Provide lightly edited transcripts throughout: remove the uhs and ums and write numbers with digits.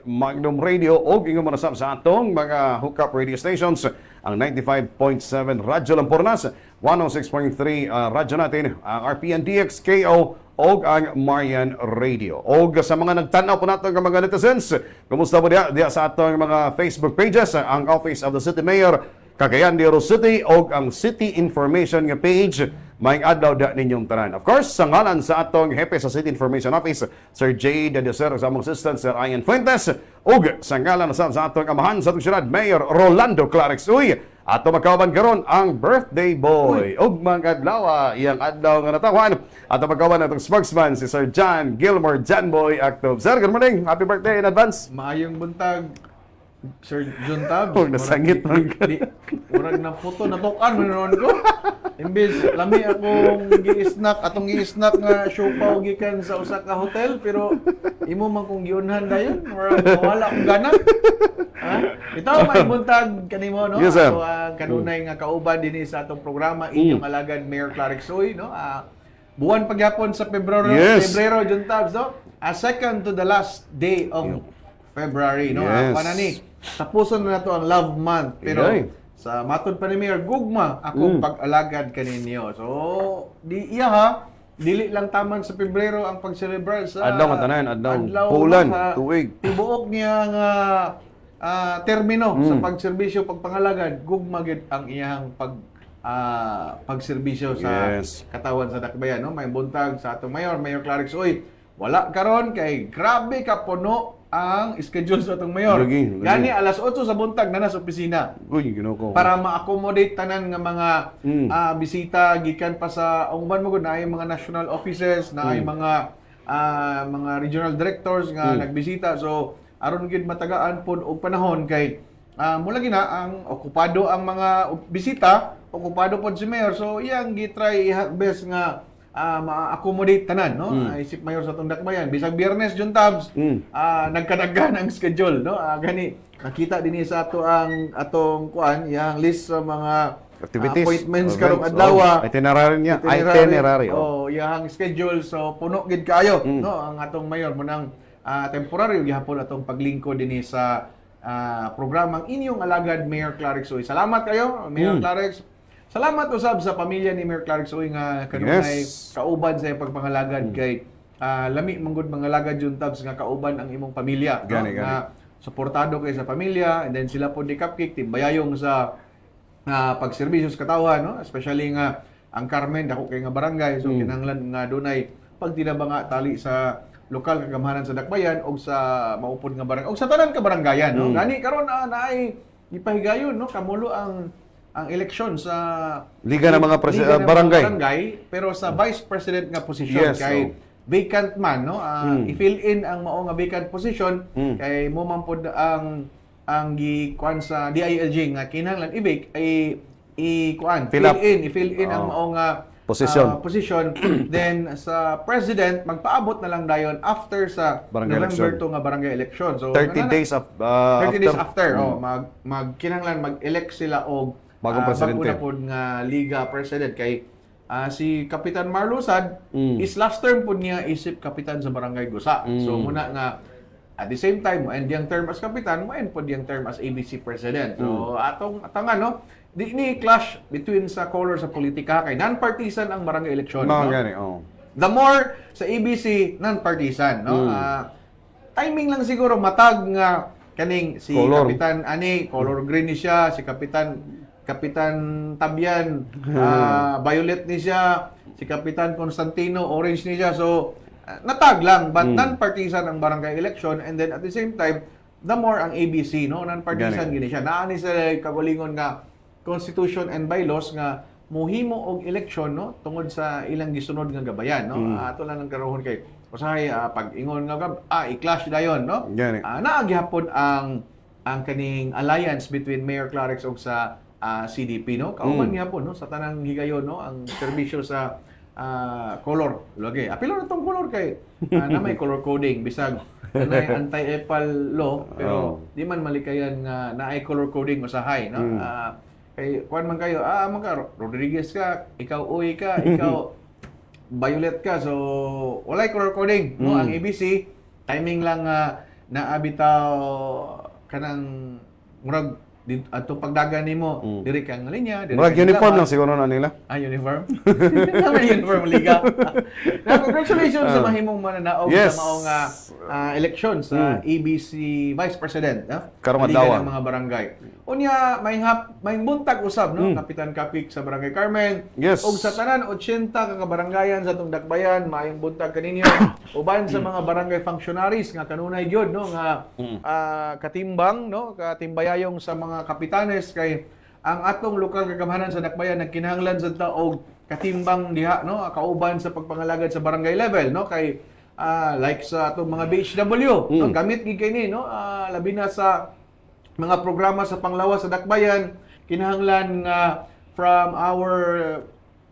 Magnum Radio o ingon manasab sa atong mga hookup radio stations ang 95.7 Radyo Lampornas, 106.3 radyo natin ang RPNDX KO o ang Marian Radio. O sa mga nagtanaw po natin ng mga netizens, kumusta po diya sa atong mga Facebook pages, ang Office of the City Mayor Cagayan de Oro City o ang City Information nga page, may adlaw da ninyong tanan. Of course, sa ngalan sa atong hepe sa City Information Office, Sir J. Dadesero, sa among assistant, Sir Ian Fuentes, ug sa ngalan sa atong amahan sa atong syudad, Mayor Rolando Clarix Uy, ato magkauban karon ang birthday boy. Ug mga adlaw, iyang adlaw nga natawan, ato magkauban atong spokesman, si Sir John Gilmore Janboy Actov. Sir, good morning. Happy birthday in advance. Maayong buntag, Sir John Tabs. Huwag nasangit lang. Murag na puto, natukan mo noon ko. Imbis, lami akong gi-snack, atong gi-snack nga siopaw gikan sa usa ka hotel, pero imo man kong giunhan dayon, murag wala akong gana. Ha? Ito, may buntag kanimo, no? Yes, sir. Ako ang kanunay nga kauban dinhi sa atong programa, inyong alagad Mayor Clarix Uy, no? Buwan pagyapon sa Pebrero, Yes. Pebrero, John Tabs, no? Second to the last day of February, no? Yes. Panani, tapuson na nato ang Love Month, pero Iyay. sa matod pa ni Mayor, gugma akong pag-alagad kaninyo. So, dili lang taman sa Pebrero ang pag-celebrate sa Adlaw nga tanan, adlaw. Pulan, tuig. Tibuok niya nga termino sa pagserbisyo, pagpangalagad, gugma gid ang iyang pagserbisyo sa Yes. katawan sa dakbayan, no? May buntag sa atong Mayor Clarix Uy. Wala karon kay grabe ka puno ang schedule sa atong Mayor. Lagi. Gani alas 8 sa buntag na nasa opisina Uy, ginoo ko. para ma-accommodate tanan nga mga bisita gikan pa sa ungban mo gud na ay mga national offices, na ay mga regional directors nga nagbisita. So aron gid matagaan pod og panahon kay mula gina ang okupado ang mga bisita, okupado pod si Mayor. So iyang gitry best nga ma-accommodate tanan, no? Isip Mayor sa atong dakbayan. Bisag Biyernes, John Tabs, nagkadaghan ang schedule, no? Gani, nakita din sa ato ang atong kuan, yang list sa mga Activities. appointments Alright. karong adlaw. Itinerary niya. Itinerary. Oh, yang schedule. So, puno gid kayo, no? Ang atong Mayor mo nang temporary gihapon atong paglingkod din sa programang inyong alagad Mayor Clarix Uy. Salamat kayo, Mayor Clarix. Salamat usab sa pamilya ni Mayor Clarix Uy nga kanunay kauban sa iyang pagpangalagad kay lami manggod mga alagad John Tabs nga kauban ang imong pamilya, no? Gani. Nga suportado kay sa pamilya, and then sila po di cupcake timbayayong sa pagserbisyo sa katawan, no? Especially nga ang Carmen dako kay nga barangay, so kinahanglan nga dunay pagtinabanga tali sa lokal kagamahanan sa dakbayan o sa maupod nga barangay o sa tanan ka barangayan, no? Gani karon naay ipahigayon, no? Kamulo ang eleksyon sa Liga ng mga Liga ng mga barangay. pero sa vice president nga posisyon Yes, kay vacant man, no? I-fill in ang mao nga vacant position kay mo man pod ang gikuan sa DILG nga kinahanglan i-fill in ang mao nga position. Then sa president magpaabot na lang dayon after sa Barangay November election. 2 nga barangay election. So 30 days 30 days after, kinahanglan mag-elect sila og Bagong presidente. bago na pod nga Liga President kay si Kapitan Marlusad is last term pod niya isip kapitan sa Barangay Gusa. So muna nga at the same time mo end yang term as kapitan, mo end pod yang term as ABC President. So atong no, di ni clash between sa color sa politika kay non-partisan ang barangay election, no? Gani, The more sa ABC non-partisan, no? Timing lang siguro matag nga kaning si Color. Kapitan color green ni siya, si Kapitan Tabian violet ni siya, si Kapitan Constantino orange ni siya. So natag lang but non-partisan ang barangay election, and then at the same time the more ang ABC, no, non-partisan gini siya. Naani sa kagalingon nga constitution and bylaws nga mohimo og eleksyon, no, tungod sa ilang gisunod nga gabayan, no. Ato lang ang karohon kay usahay pag ingon nga i-clash dayon, no. Gani. Naa gihapon ang kaning alliance between Mayor Clarix ug sa CDP, no. Kauban gihapon, no, sa tanang higayon, no, ang serbisyo sa color lagi. Apilo na tong color kay na may color coding bisag na anti-EPAL law, pero di man malikayan nga naay color coding usahay, no. Kay kuan man kayo, Rodriguez ka, ikaw Uy ka, ikaw Violet ka, so walay color coding, no. Ang ABC timing lang naabitaw kanang murag ato pagdagan nimo diri kang linya, diri Murag kang uniform laban. lang siguro na nila. Uniform? Naman uniform liga. Congratulations sa mahimong mananaog Yes. sa maong eleksyon sa ABC Vice President, Karong Liga adlaw. ng mga barangay. Unya may buntag usab no, Kapitan Kapik sa Barangay Carmen. Yes. Og sa tanan 80 ka kabarangayan sa atong dakbayan, maayong buntag kaninyo. Uban sa mga barangay functionaries nga kanunay gyud no nga katimbang no, katimbayayong sa mga kapitanes kay ang atong lokal kagamhanan sa dakbayan nagkinahanglan sa taog katimbang diha no, kauban sa pagpangalagad sa barangay level no kay like sa atong mga BHW no, gamit gid kay ni no, labi na sa mga programa sa panglawas sa dakbayan kinahanglan nga from our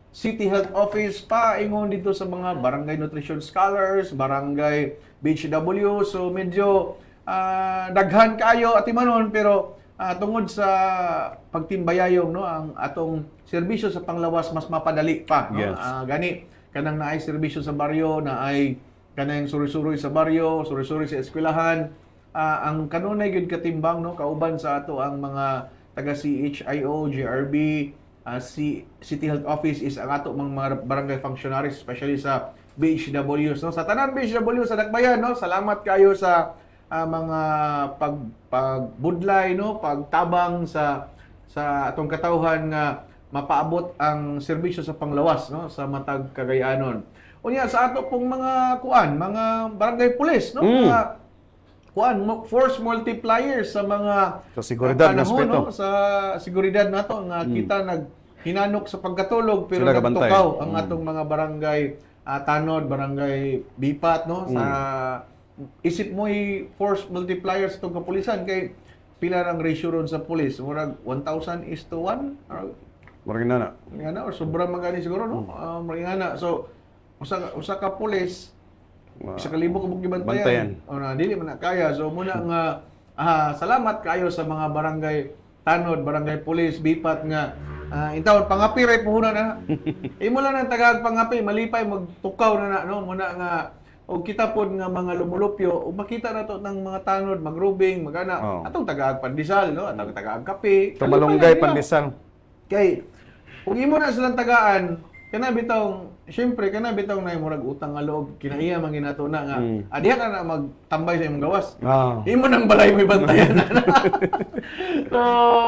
City Health Office pa ingon dito sa mga barangay nutrition scholars, barangay BHW, so medyo daghan kayo at imanon pero tungod sa pagtimbayayong no ang atong serbisyo sa panglawas mas mapadali pa no. Yes. Gani kanang naay serbisyo sa baryo, naay kanang suri-suri sa baryo, suri-suri sa eskwelahan, ang kanunay gyud katimbang no kauban sa ato ang mga taga CHIO, GRB, City Health Office is ang ato mga barangay functionaries especially sa BHWs no. Sa tanan BHW sa dakbayan no, salamat kayo sa mga pagbudlay no, pagtabang sa atong katawhan nga mapaabot ang serbisyo sa panglawas no sa matag Cagayanon. Unya sa ato pong mga mga barangay pulis no, mga force multipliers sa mga Sa seguridad ng panahon, aspeto. no, sa seguridad nato nga kita hinanok sa pagkatulog pero Sila kabantay. nagtukaw ang atong mga barangay tanod, barangay bipat no sa isip mo force multipliers itong kapulisan kay pila ang ratio ron sa pulis murag 1,000:1 or Murag na. ngana or sobra man gani siguro no murag ngana so usa ka pulis isa ka libo ka Bantayan. gibantayan o na dili man na kaya so muna nga salamat kayo sa mga barangay tanod, barangay pulis, bipat nga intawon pangapi ray puhunan na. Imo lang ang tagag pangapi malipay magtukaw na no muna nga og kita pod nga mga lumulupyo ug makita na to ng mga tanod magrubing magana atong tagag pandesal no atong tagag kape Tumalunggay pandesal. kay kung imo na silang tagaan kana bitong syempre kana bitong na murag utang nga loob kinahiya man ginato na nga adiha ka na magtambay sa imong gawas. Imo nang balay mo bantayan. So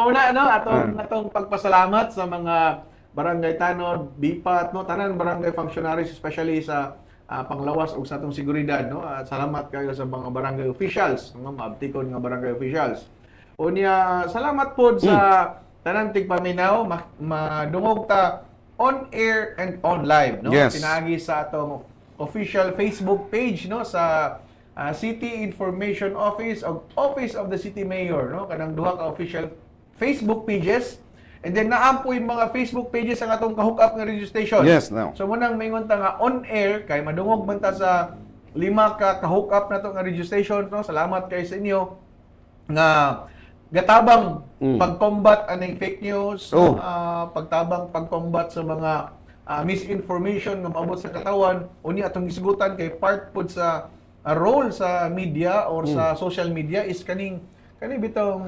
una no atong pagpasalamat sa mga barangay tanod, bipat no tanan barangay functionaries especially sa panglawas ug sa atong seguridad no. Salamat kayo sa mga barangay officials, mga maabtikon nga barangay officials. Unya salamat pod sa tanan tigpaminaw madungog ta on air and on live no. Yes. Pinagi sa atong official Facebook page no sa City Information Office o Office of the City Mayor no kanang duha ka official Facebook pages. And then naampoy mga Facebook pages ang atong ka-hook up nga radio station. Yes, now. So munang maingon ta nga on air kay madungog man ta sa 5 ka ka-hook up nato nga radio station no. Salamat kay sa inyo nga gatabang pag-combat aning fake news, pagtabang pag-combat sa mga misinformation nga maabot sa katawan. Uni atong isgutan kay part pod sa role sa media or sa social media is kani bitong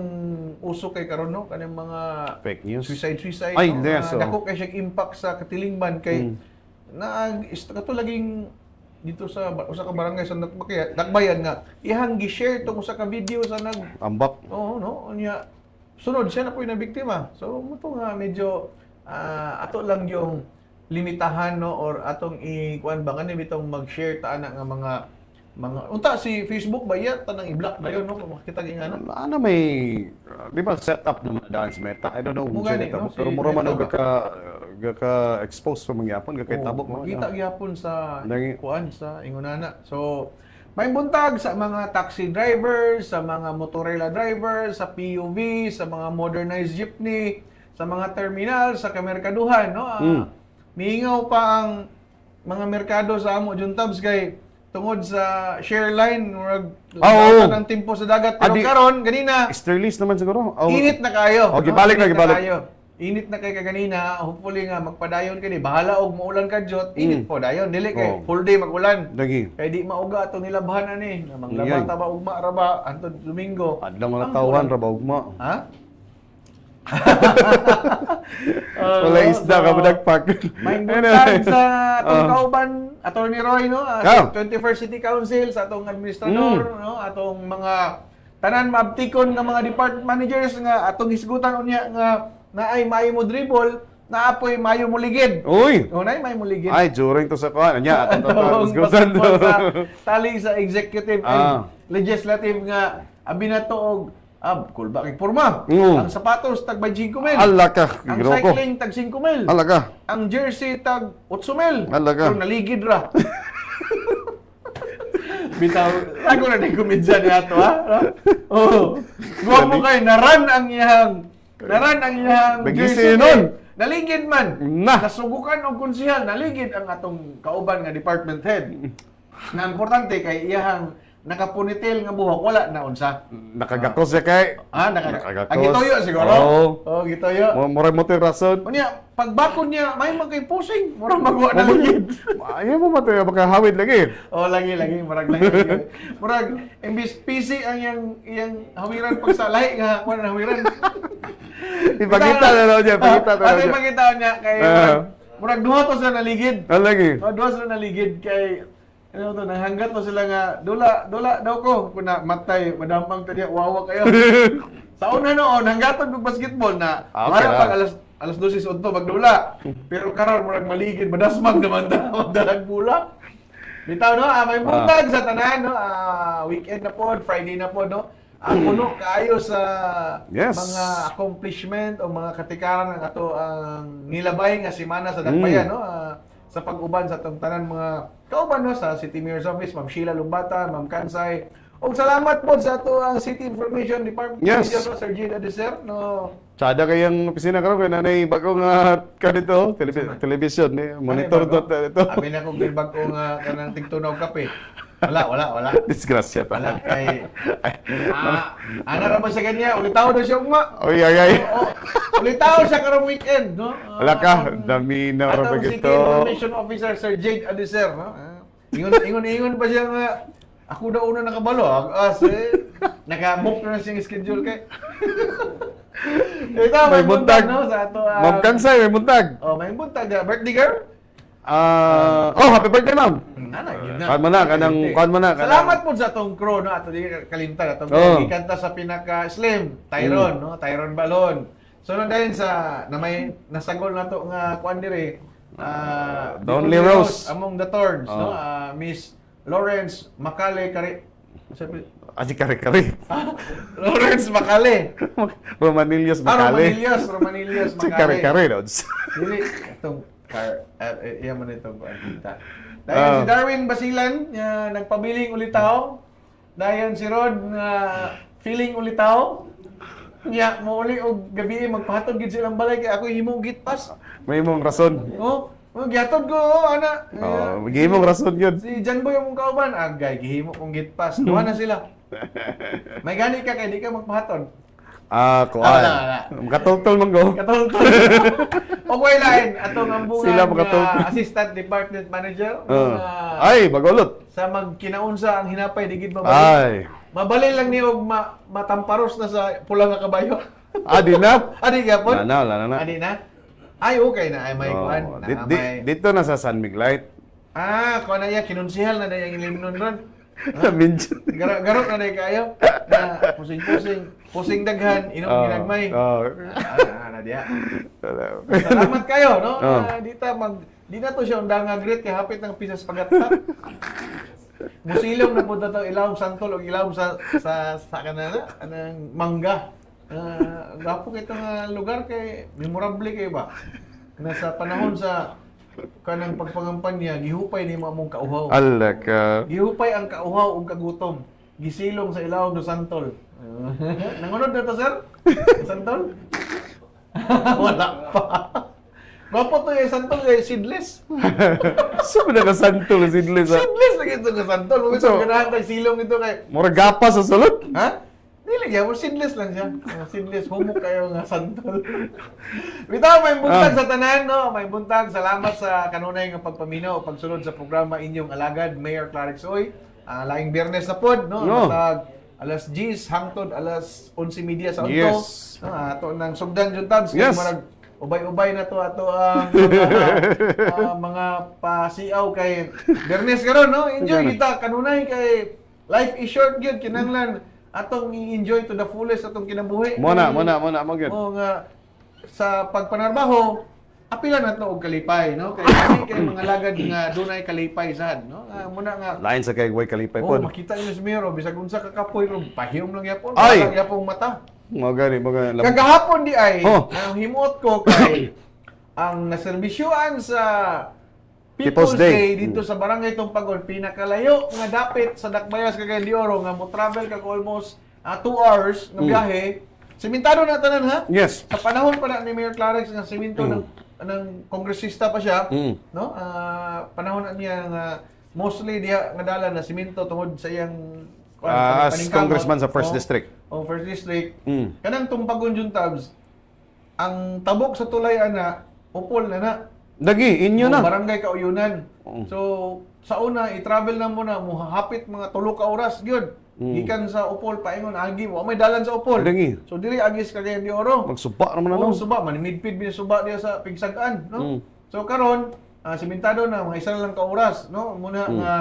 uso kay karon no kaning mga Fake news. suicide Ay, no? yes, Dako kay siya impact sa katilingban kay kato laging dito sa usa ka barangay sa Dakbayan nga ihang gi-share tong usa ka video sa Tambak. oo no unya sunod siya na po na biktima so muto nga medyo ato lang yung limitahan no or atong ikuan ba kani bitong mag-share ta ana nga mga unta si Facebook ba iya tanang i-block dayon no makita gi ngana Ano may, di ba set up ng mga dance meta? I don't know kung Mugani, set up. no? Pero Si mura man Meta gaka-expose sa mangyapon, gaka-tabok mo. makita gyapon sa Dangi. kuan sa ingonana so may buntag sa mga taxi drivers, sa mga motorela drivers, sa PUV, sa mga modernized jeepney, sa mga terminal, sa kamerkaduhan no miingaw pa ang mga merkado sa amo juntabs kay tungod sa share line murag ng tempo sa dagat pero karon ganina Sterlis naman siguro. init na kayo. Oh, gibalik na, Init gibalik. kayo. init na kay kaganina, hopefully nga magpadayon kini. Bahala og maulan ka jot, init po dayon. Dili kay Oh. full day magulan. Lagi. Kay di mauga atong nilabhan ani. Iyay. Manglaba ta ba ugma ra ba antod Domingo. Adlaw mga Ang tawan ulan. ra ba ugma. Ha? Wala isda ka madagpag. May buntag sa atong Oh. kauban, Attorney Roy, no? Ah. 21st City Council, sa atong administrador, no? Atong mga tanan maabtikon nga mga department managers nga atong hisgutan unya nga naay maayo mo dribble, naapoy maayo mo ligid. Uy. O naay maayo mo ligid. Ay, during to sa kuan. Anya, atong Atong gutan basketball sa tali sa executive Ah. and legislative nga abi na to og kulba kay porma. Mm. Ang sapatos tag 25 mil. Ala ka, Ang gigro ko. cycling tag 5 mil. Ala ka. Ang jersey tag 8 mil. Alaga. Pero naligid ra. Bitaw, ako na ni kumidya niya to, ha? Oh. Guwa mo kay naran ang iyang Bagisi jersey nun. kay naligid man. Na. Nasubukan og konsehal, naligid ang atong kauban nga department head. Na importante kay iyang nakapunitil nga buhok wala na unsa. Nakagakos siya kay. Nakagakos. Gitoyo siguro. Oo. Oh, gitoyo. Mura mo rason. Unya, pagbakod niya, may magkay pusing. Murag magawa na ligid. Ayaw mo matay makahawid lagi. Oh, lagi, murag lagi. Murag, imbis PC ang iyang hawiran pag sa lahi nga, wala na hawiran. Ipakita na raw niya, pakita na raw Ato niya. ipakita niya kay, murag duha to sa naligid. Lagi. Duha sa naligid kay, ano to, nahanggat to sila nga, dula daw ko, kung na matay, madampang to niya, wawa kayo. Sa una noon, hanggaton ng basketball na, Okay wala na. pag alas 12 unto magdula. Pero karon murag maligid, madasmag naman ta, magdalag bula. Bitaw no, may buntag sa tanan no, weekend na po, Friday na po no. Ang puno kaayo sa Yes. mga accomplishment o mga katikaran ng ato ang nilabay nga semana sa Dagbayan no. Sa pag-uban sa atong tanan mga kauban no sa City Mayor's Office, Ma'am Sheila Lumbata, Ma'am Kansay. Og salamat po sa ato ang City Information Department Yes. Manager, Sir Gina Adeser no. Tsada kayang opisina karon kay nanay bagong ka dito, television ni monitor Ano, dot dito. Abi na kong bilbag ko nga kanang tigtunaw kape. Wala. Disgrasya pa. Wala kay ana ra ba sa kanya ulitaw daw siya ugma. Oy ay. Ulitaw siya karong weekend no. Wala ka, dami na ra Atong City ito. Information Officer Sir Jade Adeser no. Ingon pa siya nga ako daw una nakabalo. Naka-book na siyang schedule kay. Ito, may buntag no sa ato. Ma'am Kansay, may buntag. Oh, may buntag. Birthday girl? Happy birthday, ma'am. Kuan mo na, kanang. Salamat po sa atong crew no ato di kalimtan atong gikanta sa pinaka slim Tyron no Tyron Balon. So nung dahil sa na may nasagol na to nga kuan dire Donley Rose. among the Thorns no Miss Lawrence Macale Kari sabi Aji kare-kare. Lawrence Macale. Romanilios Macale. Romanilios Si Macale. kare-kare lods. Dili itong iya man itong kita. Dahil si Darwin Basilan nagpabiling ulitaw. Dayon si Rod nga feeling ulitaw. Nya mo uli og gabi magpahatod gid silang balay kay ako himong gitpas. May imong rason. Gihatod ko ana. May imong rason yun. Si Jan Boy among kauban, agay gihimo kong gitpas. Duha na sila. May gani ka kay di ka magpahatod. Kuan. Wala. Katultol man go. Katultol. Okay lain atong ambulan Sila nga makatultol. assistant department manager Ay, bagulot. sa magkinaunsa ang hinapay digid mabalik. Ay. Mabali lang ni og matamparos na sa pula nga kabayo. Di na. Adi gyapon? Wala na. Adi na? Ay okay na ay may kuan. Dito na sa San Miglite. Kuan na ya kinunsihal na dayang ilimnon ron. Minsan. Garok na day kayo. Na pusing daghan inom ginagmay. Na diya. Salamat kayo no. Di na to siya undang nga great kay hapit ng pisas pagatta. Musilong na punta to ilawom santol o ilawom sa kanang mangga. Gapo kitong lugar kay memorable kay ba. Nasa panahon sa kanang pagpangampanya gihupay ni among kauhaw. Ala ka. Gihupay ang kauhaw ug kagutom. Gisilong sa ilawom do santol. Nangunod na to sir? Santol? Wala pa. Gwapo to yung santol kay seedless. Saan na kasantol sidlis? Seedless lagi ito ka santol. Mo So, ganahan tayo silong ito kay. Mura gapas sa sulod. Ha? Dili ya, sinless lang siya. Sinless, humok kayo nga santol. Bitaw, may buntag sa tanan, no? May buntag. Salamat sa kanunay nga pagpaminaw, pagsulod sa programa inyong alagad, Mayor Clarix Oy. Laing Biyernes na pod, no? No. Matag alas 10 hangtod alas 11:30 sa unto. Yes. No, ato nang sugdan jud tabs Yes. marag ubay-ubay na to ato ang mga pasiaw kay Biyernes karon, no? Enjoy kita kanunay kay life is short gyud kinahanglan atong i-enjoy to the fullest atong kinabuhi. Muna magyud. O nga sa pagpanarbaho apilan nato og kalipay, no? Kay mga lagad nga dunay kalipay sad, no? Muna nga Lain sa kay way kalipay oh, pod. makita niyo si Miro bisag unsa ka kapoy ro pahiyom lang yapon, Ay! wala yapong mata. Mga Kagahapon di ay Oh. ang himuot ko kay ang naserbisyuan sa People's People's Day. Day dito sa Barangay Tumpagon pinakalayo nga dapit sa Dakbayas kay De Oro nga mo travel kag almost 2 hours nga biyahe. Simentado na tanan ha? Yes. Sa panahon pa na ni Mayor Clarix nga simento ng kongresista pa siya, no? Panahon na niya nga mostly diha nga dala na simento tungod sa iyang As paningkamot. congressman sa 1st District. First District. Kanang Tumpagon Jun Tabs, ang tabok sa tulay ana, upol na na. Dagi inyo na. Barangay Kauyunan. So, sa una, i-travel na muna, muhapit mga 3 ka oras, gyud. Gikan sa Upol, paingon, agi, wa may dalan sa Upol. Dagi. So, dili agis ka kay De Oro. Magsuba naman Oo, ano. suba, manimidpid bin suba diya sa Pigsagaan, no? So, karon simentado na, mga isa na lang ka oras, no? Muna nga,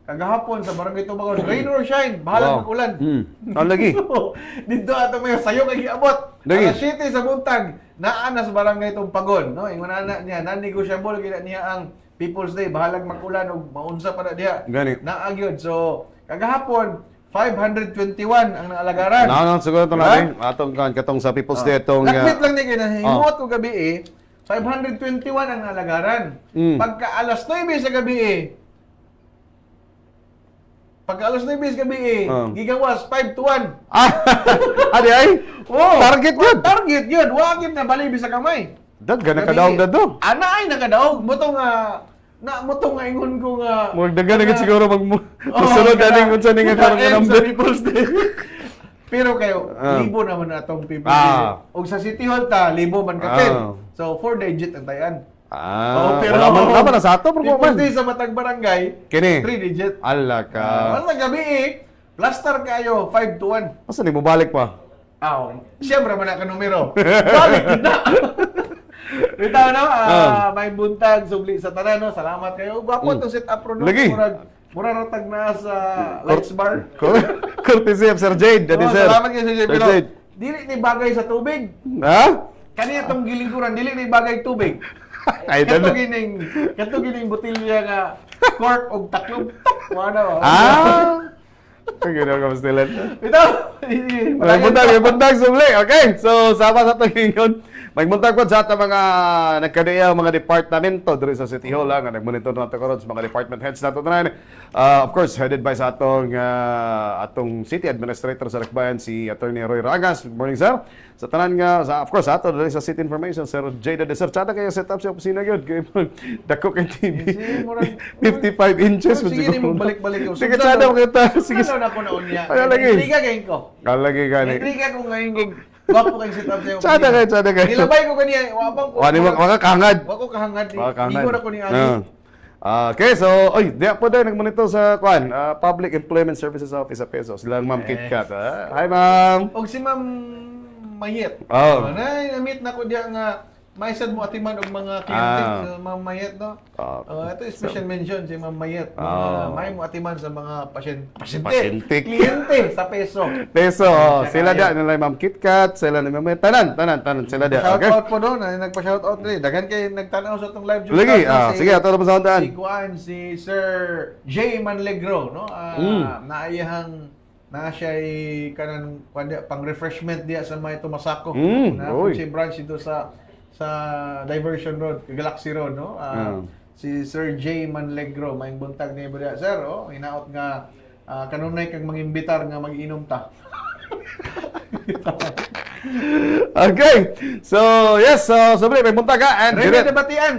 kagahapon sa Barangay Tumpagon, rain or shine, bahala mag-ulan. Ang lagi. Dito ato may sayo kay giabot. Lagi. Alas 7 sa buntag, naa na sa Barangay Tumpagon, no? Ingon na niya, non-negotiable gid niya ang People's Day, bahalag mag-ulan og maunsa pa na diha. Gani. Naa gyud. So, kagahapon 521 ang naalagaran. Naan siguro to natin. Atong katong sa People's Day itong Lakbit lang ni kinahimuot ko gabi 521 ang naalagaran. Pagka alas 9 sa gabi gigawas 5 to 1. Adi ay. Oh, Target yun. Target yun. Wagin na bali sa kamay. Dagga nakadaog na do. Ana ay nakadaog. Mutong nga ingon ko nga. Magdaga na gid siguro magsunod na ning unsa ning karon nga number. Pero kayo, libo naman na itong people. O sa City Hall ta, libo man kapin. So, 4 digit ang tayan. Wala man na sa ato pero People's man. Day sa Matag Barangay, Kini. 3 digit. Ala ka. Sa gabi plaster kayo, 5 to 1. Asa ni mo balik pa? Siyempre man ka numero. Balik na. Bitaw na, may buntag, subli sa tanan, no? Salamat kayo. Gwapo to set up ro, no? Lagi. Mura ratag na sa Lights Bar. Courtesy of Sir Jade. Dadi sir. Salamat kayo sa Jade. Pero, Jade. dili ni bagay sa tubig. Ha? Kanina itong gilingkuran, dili ni bagay tubig. Ay, Kato gining botilya nga cork og taklob. Wala. Ang gano'n ka pastilan. Bitaw. May buntag, sumli. Okay, so sama sa ito ngayon. May buntag po sa ating mga nagkadaya, mga departamento dito sa City Hall, nga nagmonitor natin karon sa mga department heads natin na. Of course, headed by sa atong City Administrator sa Lakbayan, si Attorney Roy Ragas. Good morning, sir. Sa tanan nga, sa, of course, ato dito sa City Information, Sir Jada de Sir. Tsada kayo set up sa opisina yun. Kaya dako kay TV. 55 inches. Sige, mo balik-balik yung Sige, tsada mo kita. Sige, na ako na unya. Ano lagi? Intriga kayo ko. Kalagi ka ni. Intriga ko ngayon kung gwapo kayong set up sa'yo. Tsada kayo. Nilabay ko kaniya. Wapang ko. Waka kahangad. Wako kahangad. Kahangad. Igor ako ni Ani. Okay, so, di po dahil nagmonitor sa Public Employment Services Office sa Peso. Silang Ma'am Kit Kat. Hi, Ma'am. Og si Ma'am Mayet. Na-meet na ko diya nga maisad mo atiman og mga kliyente sa Ma'am Mayet, no? Ito special mention si Ma'am Mayet. May mo atiman sa mga pasyente. Kliyente sa Peso. Peso, sila da nila Ma'am Kit Kat, sila ni Ma'am tanan sila da. Shout Okay. out po doon, nagpa-shout out rin. Daghan kay nagtanaw sa itong live Lagi, sige, ato na sa si Kuan, si Sir J. Manlegro, no? Naayahang na siya kanan pang refreshment diya sa may Tumasako. Na si branch dito sa Diversion Road, Galaxy Road, no? Si Sir J. Manlegro, may buntag ni Iba. Sir, hinaot nga kanunay kang mangimbitar nga mag-inom ta. Okay. So, yes, sabi may buntag ka and Remy Dabatian.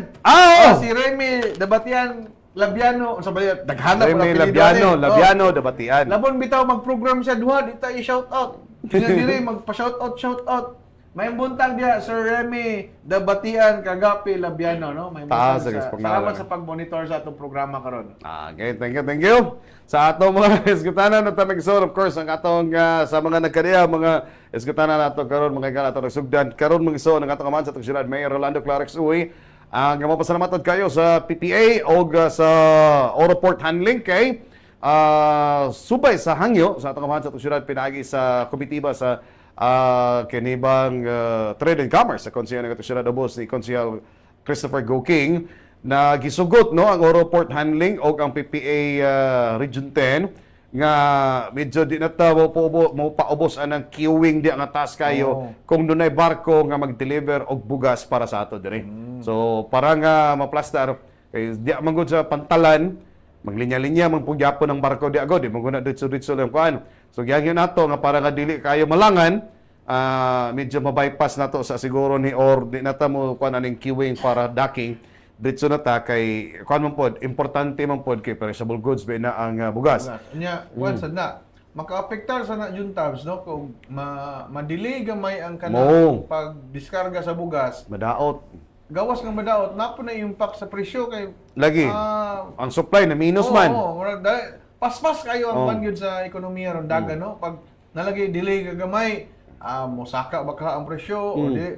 Si Remy Dabatian Labiano, sabi daghanap Remy Labiano Dabatian. Labon bitaw mag-program siya duha, di ta i-shout out. Dire magpa-shout out. May buntag dia Sir Remy Dabatian Kagapi Labiano, no? May buntag Sige, sa salamat sa pag-monitor sa atong programa karon. Okay, thank you. Sa atong mga esgutanan na tamigson, of course, ang atong sa mga nagkadiya, mga esgutanan nato karon mga kailan ato nagsugdan. Karon mga ison ang atong kaman sa atong siyudad, Mayor Rolando Clarix Uy. Ang mapasalamat kayo sa PPA o sa Oroport Handling kay subay sa hangyo sa atong kaman sa atong siyudad pinagi sa komitiba sa kinibang Trade and Commerce sa konseho ng Siyudad Obos ni Konsehal Christopher Go King na gisugot no ang Oroport Handling o ang PPA Region 10 nga medyo di na ta mo paubos anang queuing di ang task kayo kung dunay barko nga mag-deliver og bugas para sa ato diri. So para nga maplastar kay di man gud sa pantalan maglinya-linya man pug gyapon ang barko di agod di man guna ditso-ditso lang kuan. So gyangyo nato nga para nga dili kayo malangan medyo mabypass nato sa siguro ni or di nata mo kuan aning queuing para docking ditso na ta kay kuan man pod importante man pod kay perishable goods ba na ang bugas. Nya once na makaapektar sa na juntabs no kung ma-delay gamay ang kanang pagdiskarga sa bugas. Madaot. Gawas nga madaot na po na impact sa presyo kay Lagi. Ang supply na minus man. Oo, paspas kayo ang bangyod sa ekonomiya ron dagan no. Pag nalagay delay gagamay, mosaka baka ang presyo o di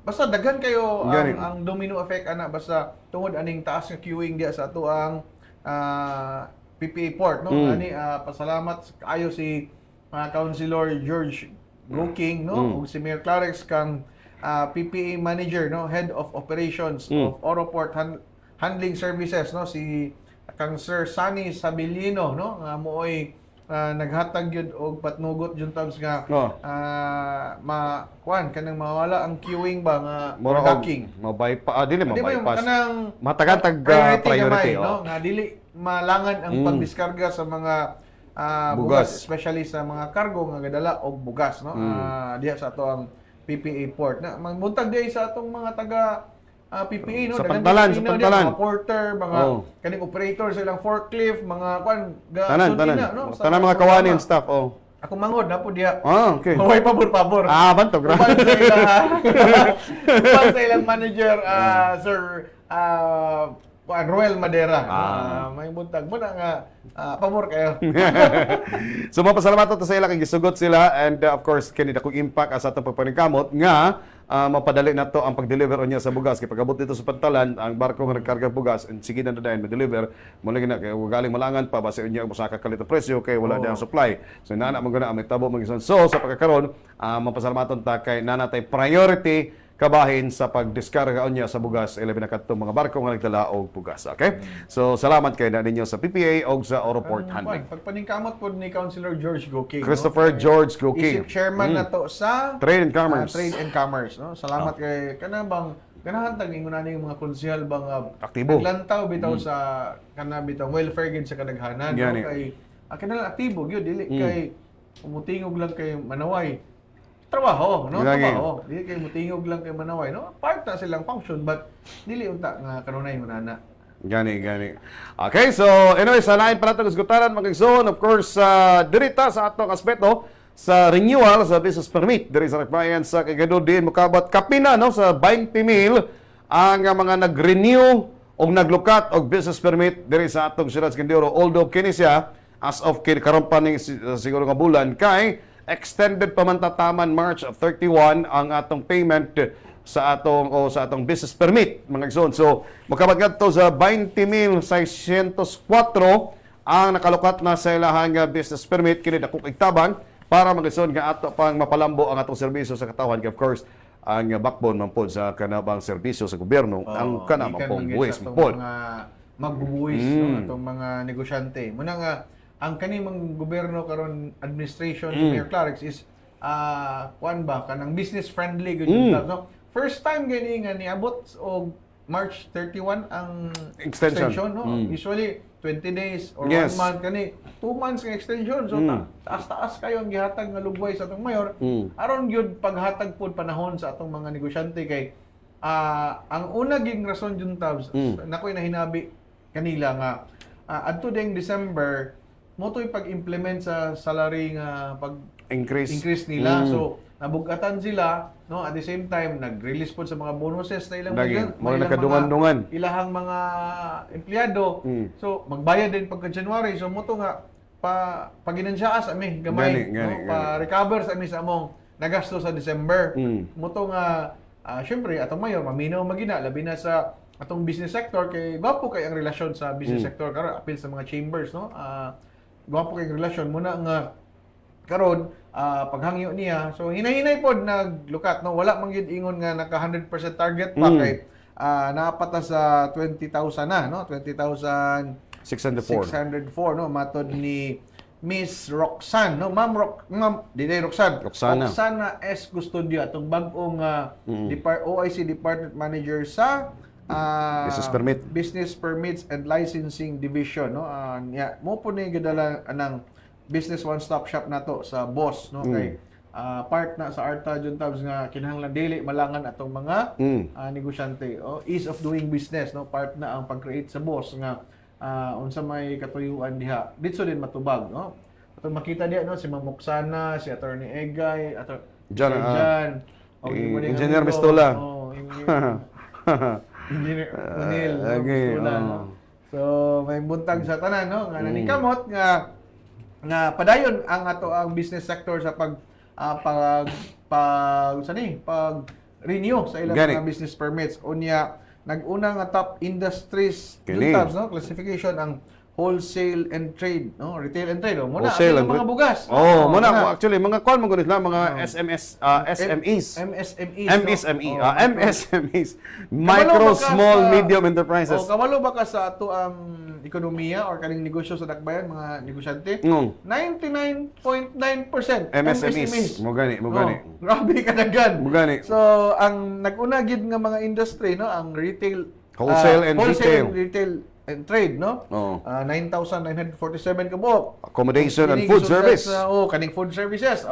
basta daghan kayo ang domino effect ana basta tungod aning taas nga queuing diya sa ato ang PPA port no. Ani pasalamat kayo si Councilor George Brooking no ug si Mayor Clarix kang PPA manager no, head of operations of Oroport Handling Services no, si kang Sir Sunny Sabilino no, nga mooy naghatag yun og patnugot jud tabs nga kuan kanang mawala ang queuing ba nga docking dili mabypass kanang matagantag priority no nga dili malangan ang pagdiskarga sa mga bugas especially sa mga cargo nga gadala og bugas no diha sa ato ang PPA port na magbuntag di sa atong mga taga PPA no sa pantalan mga porter mga kaning operator sa ilang forklift mga kwan tanan no tanan mga kawani and staff ako mangod na po diha okay maway pabor bantog ra sa ilang manager Sir Roel Madera. May buntag mo na nga pabor kayo. So mapasalamat to sa ila kay gisugot sila and of course kini dakong impact sa atong pagpaningkamot nga mapadali na to ang pag-deliver niya sa bugas kay pagabot dito sa pantalan ang barko nga nagkarga bugas and sige na dayon ma-deliver mo lagi na kay galing malangan pa base unya mo sa kalit ang presyo kay wala dayang supply. So nana man guna may tabo magison. So sa pagkakaron mapasalamaton ta kay nanatay priority kabahin sa pagdiskarga niya sa bugas ilabi na kadtong mga barko nga nagdala og bugas. Okay? So salamat kay na ninyo sa PPA og sa Oroport Handling. Pagpaningkamot pod ni Councilor George Go King. Christopher George Go King. Isip chairman na to sa Trade and Commerce. Trade and Commerce, no? Salamat kay kanabang ganahan tag ingon ani mga konsehal bang aktibo. Naglantaw bitaw sa kanabitaw welfare gid sa kadaghanan no? Kay kanang aktibo gyud dili kay umutingog lang kay manaway trabaho, no? Trabaho. Dili kay mutingog lang kay manaway, no? Part na silang function but dili unta nga kanunay manana. Gani. Okay, so anyway, sa lain pala itong isgutaran, mga zone, of course, dirita sa atong aspeto sa renewal sa business permit. Diri sa Rekbayan sa Kagado din, mukabat kapina, no? Sa 20,000 ang mga nag-renew o naglukat og business permit diri sa atong Siyudad Skindero. Although kini siya, as of karon pa ning siguro nga bulan, kay extended pa man tataman March of 31 ang atong payment sa atong business permit mga zone. So magkabagat to sa 20,604 ang nakalukat na sa ilahang business permit kini dakong igtabang para mga zone nga ato pang mapalambo ang atong serbisyo sa katawhan. Of course, ang backbone man pod sa kanabang serbisyo sa gobyerno ang kanabang pong buwis pod. Magbubuwis no atong mga negosyante. Muna nga ang kanimang gobyerno karon administration ni Mayor Clarix is kuan ba kanang business friendly gud no. First time gani nga niabot og March 31 ang extension no. Usually 20 days or 1 month kani 2 months nga extension. So taas-taas kayo ang gihatag nga lugway sa atong mayor aron gyud paghatag pod panahon sa atong mga negosyante kay ang una ging rason jud tabs nakoy nahinabi kanila nga adto ding December mo to'y pag-implement sa salary nga pag increase nila. So nabugatan sila, no, at the same time nag-release po sa mga bonuses na ilang Lagi, mga mga nakadungan-dungan. ilahang mga empleyado. So magbayad din pagka January. So moto nga paginansyas ami gamay, Gani. pa recover sa ami sa among nagasto sa December. Moto nga syempre atong mayor maminaw magina labi na sa atong business sector kay gwapo kay ang relasyon sa business sector karon apil sa mga chambers, no. Gwapo kay ang relasyon muna nga karon paghangyo niya, so hinay-hinay pod naglukat, no, wala man gyud ingon nga naka 100% target pa kay naapata sa 20,000 na, no, 20,604 no, matod ni Miss Roxanne, no, Ma'am Roxana S. Custodio atong bag-ong OIC Department Manager sa Business Permits and Licensing Division, no. Mo po ni gidala anang business one-stop shop nato sa boss, no, kay part na sa ARTA Juntabs nga kinahanglan dili malangan atong mga negosyante, ease of doing business, no, part na ang pag-create sa boss nga unsa may katuyuan diha dito din matubag, no. Atong makita diha, no, si Ma'am Oksana, si Attorney Egay, Jan, Engineer Mistola. Engineer Manil, Mistola, no. So may buntag sa tanan, no, nga nanikamot nga padayon ang ato ang business sector sa pag renew sa ilang mga business permits. Unya nag-una nga top industries juntabs, no, classification ang wholesale and trade, no, retail and trade, muna ang mga bugas. Muna actually mga call mo gunit lang mga SMEs, micro, small, medium enterprises. Kabalo ba ka sa ato ang ekonomiya or kaning negosyo sa dakbayan, mga negosyante? 99.9% MSMEs. Mo gani. Grabe kadaghan. Mo gani. So ang nag-una gid nga mga industry, no, ang retail, wholesale and retail and trade, no. 9,947 ka buok. Accommodation and food service. Kaning food services.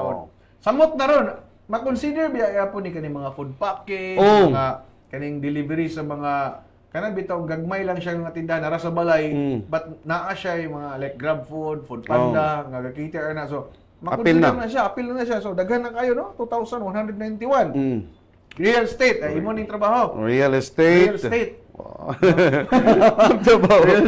Samot na ron, ma-consider biya po ni kaning mga food packing, mga kaning delivery sa mga kanang bitaw gagmay lang siya nga tindahan nara sa balay, but naa siya yung mga like Grab Food, Food Panda, nga cater na. So apil na siya. So daghan na kayo, no, 2,191. Real estate, imo ning trabaho. Real estate. Real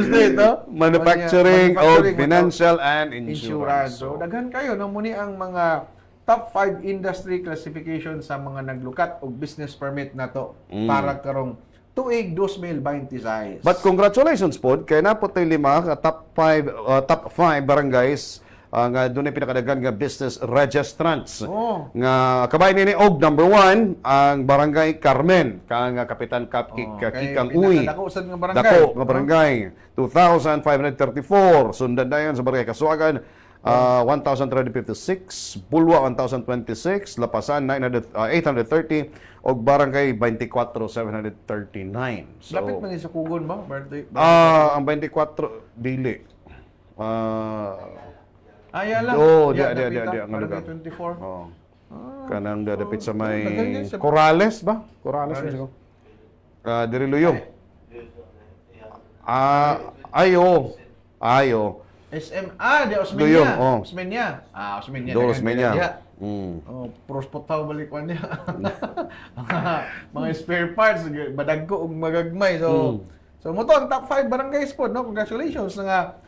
estate, no? Manufacturing, financial and insurance. So daghan kayo, no, muni ang mga top 5 industry classification sa mga naglukat og business permit nato para karong tuig 2026. But congratulations po kay napotay 5 ka top 5 barangays nga doon ay pinakadagan nga business registrants. Nga kabay ni og number 1 ang Barangay Carmen kang Kapitan Kikang Uy. Dako nga barangay 2,534. Sundan dayon sa Barangay Kasuagan 1,356, Bulwa 1,026, Lapasan 830 og Barangay 24,739. So, lapit man sa Kugon ba? Birthday? Ang 24 dili. Yala. Dia ang lugar. 24. Kanang dadapit sa may Corales ba? Corales. Diri Luyo. Ayo. di Osmeña. Osmeña. Prospot balik man niya. Mga spare parts, badagko og magagmay. So mo to ang top 5 barangays po, no. Congratulations nga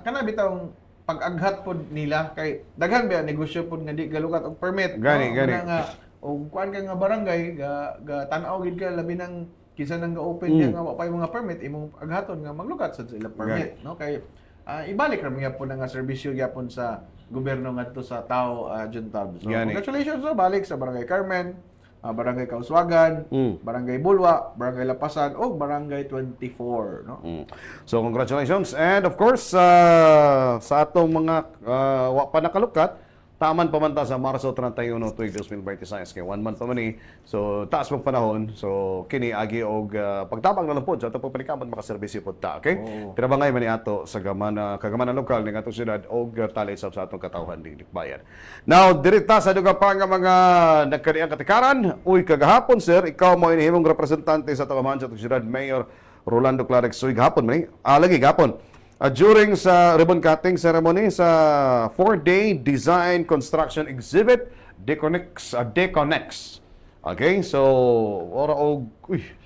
kana bitong pag-aghat po nila kay daghan ba negosyo po nga di galukat og permit. Gani. Nga og kuan ka nga barangay ga tan-aw gid ka labi nang kinsa nang ga-open niya nga wa pay mga permit imong aghaton nga maglukat sa ilang permit, no, kay ibalik ra mga po nga serbisyo gyapon sa gobyerno ngadto sa tao juntab. So congratulations balik sa Barangay Carmen, Barangay Kauswagan, Barangay Bulwa, Barangay Lapasan o Barangay 24, no. So congratulations and of course sa atong mga wa pa nakalukat taman pamanta sa Marso 31 tuig 2026 kay 1 month pa man ni. So taas pang panahon. So kini agi og pagtabang na lang pod sa atong pagpalikaman makaserbisyo pod ta, okay? Pero bangay man ni ato sa kagamanan lokal ning atong syudad og talay sa atong katawhan dili bayan. Now dirita sa dugang pa nga mga nagkadiang katikaran, uy kagahapon sir, ikaw mo inihimong representante sa atong sa atong syudad, Mayor Rolando Clarex. Uy gahapon man ni. Lagi gahapon. During sa ribbon cutting ceremony sa 4-day design construction exhibit Deconex. Okay, so ora og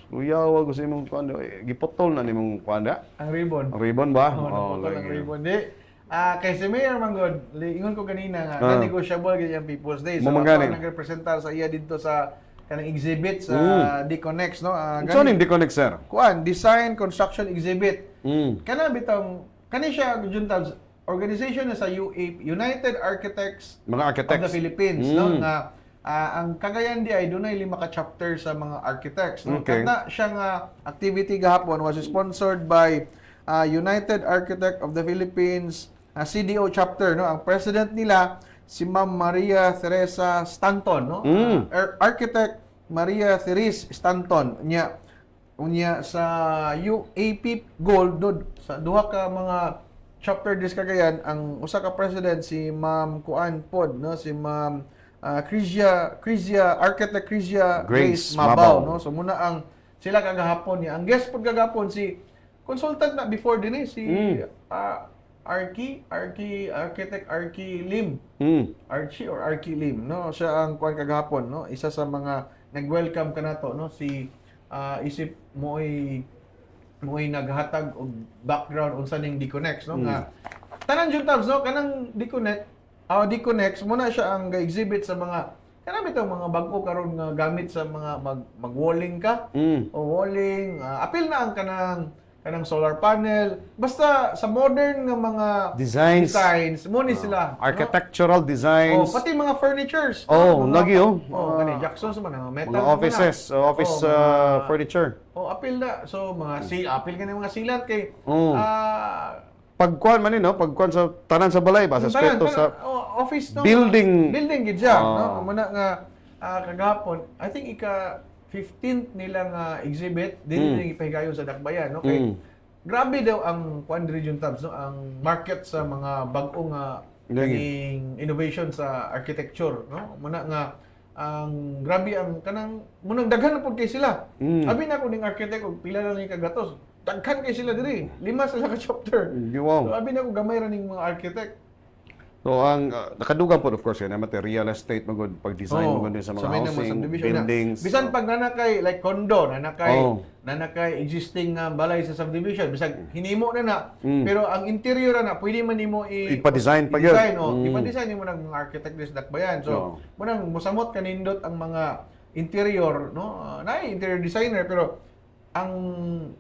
uyawa ko sa imong kuan giputol na nimong kuan da. Ang ribbon. Ang ribbon ba? Naputol ang lagi. ribbon. Di, kay si Mayor Manggod, ingon ko kanina nga, na-negotiable ganyan People's Day. So, Mamangani. ako nagrepresentar sa iya dito sa kanang exhibit sa Deconex, no? So ning Deconex sir. Kuan, Design Construction Exhibit. Mm. Kani siya juntab organization na sa UAP, United Architects Mga of architects. the Philippines, no? Nga ang Cagayan di ay dunay 5 ka chapter sa mga architects, no? Okay. Kanta siya nga activity gahapon was sponsored by United Architect of the Philippines CDO chapter, no? Ang president nila si Ma'am Maria Teresa Stanton, no? Architect Maria Therese Stanton unya sa UAP Gold no, sa duha ka mga chapter dis Cagayan, ang usa ka president si Ma'am Kuan Pod, no? Si Ma'am Architect Crizia Grace Mabaw, no? So muna ang sila kagahapon niya. Ang guest pod kagahapon si consultant na before din si Architect Archie Lim. Archie or Archie Lim, no? Siya ang kuan kagahapon, no? Isa sa mga nag-welcome kanato, no? Si isip mo'y naghatag og background unsa ning Deconex, no? Nga tanan jud tabs, no? Kanang Deconex muna siya ang exhibit sa mga kanang bitong mga bag-o karon nga gamit sa mga mag-walling ka o walling, apil na ang kanang solar panel, basta sa modern nga mga Designs. mo ni sila, Architectural no? designs. Pati mga furnitures. Lagi kani Jackson's man ang metal. Mga offices, office furniture. Apil na. So mga apil ka mga silat kay Pagkuan man no, pagkuan sa tanan sa balay ba sa aspeto sa office, no? building. Building gid siya, no? Muna nga kagahapon, I think 15th nilang exhibit din ipahigayon sa Dakbayan, no? Kay grabe daw ang Kuan Region Tabs, no? Ang market sa mga bag-ong innovation sa architecture, no? Muna nga ang grabe ang kanang munang daghan na pud kay sila. Abi na ko ning architect og pila lang ni kagatos. Daghan kay sila diri. 5 sila ka chapter. Wow. So abi na ko gamay ra ning mga architect. So ang nakadugang po of course yan material estate magud pag-design magud din sa mga housing, buildings. Bisan pag nanakay like condo, nanakay existing balay sa subdivision, bisag hinimo na pero ang interior na pwede man nimo ipa-design pa yun. Ipa-design nimo ng mga architect dis Dakbayan. So munang mosamot kanindot ang mga interior, no? Naay interior designer pero ang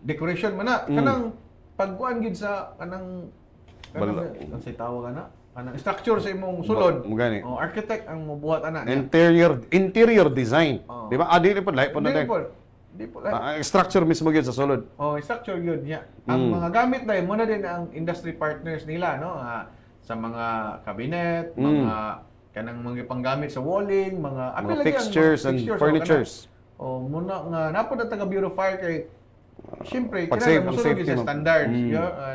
decoration man na kanang pagkuan gid sa kanang say tawag na kanang structure sa imong sulod. Architect ang mobuhat ana. Interior design. Di ba? Dili po lahi po na din. Di po. Structure mismo gyud sa sulod. Structure yun niya. Ang mga gamit dahil muna din ang industry partners nila, no? Sa mga cabinet, mga kanang mga panggamit sa walling, mga fixtures and furnitures. Muna nga napod na taga beautifier kay syempre Pag-save kailangan ang mosunod safety sa mo. standards.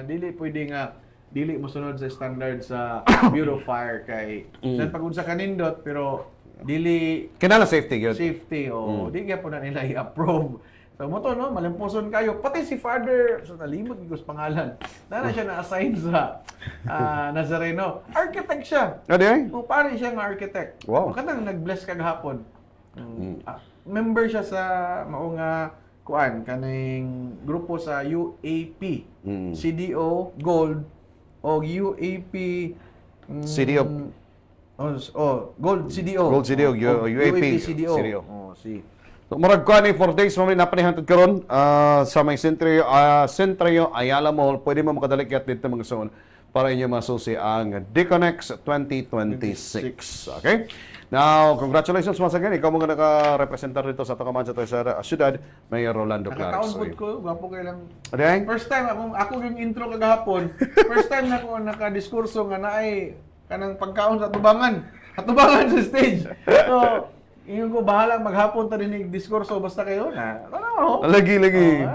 Dili pwede nga dili mosunod sa standard sa beautifier kay then pag unsa kanindot pero dili Kinala safety gyud. safety di kaya po na nila i-approve. So mo to, no, malimposon kayo. Pati si Father, so nalimot gigos pangalan. Na siya na-assign sa Nazareno. Architect siya. Adi? Pare siya nga architect. Wow. Katang nag-bless kagahapon. Member siya sa maong kuan kaning grupo sa UAP, CDO Gold o UAP CDO. Gold CDO. Gold CDO, UAP CDO. CDO. Si So, murag ko ni 4 days mo napanihantod karon sa may Centrio Ayala Mall. Pwede mo makadalikyat dito mga soon para inyo masusi ang Deconex 2026. Okay? Now, congratulations once again. Ikaw mga naka-representar dito sa Tocaman sa Tercera Ciudad, Mayor Rolando Clark. nakakaon ko, gwapo kayo lang. Aday? First time ako yung intro kagahapon. First time na ako nakadiskurso nga naay kanang pagkaon sa atubangan. Atubangan sa stage. So, yung ko bahala maghapon ta dinig diskurso basta kayo na. Lagi.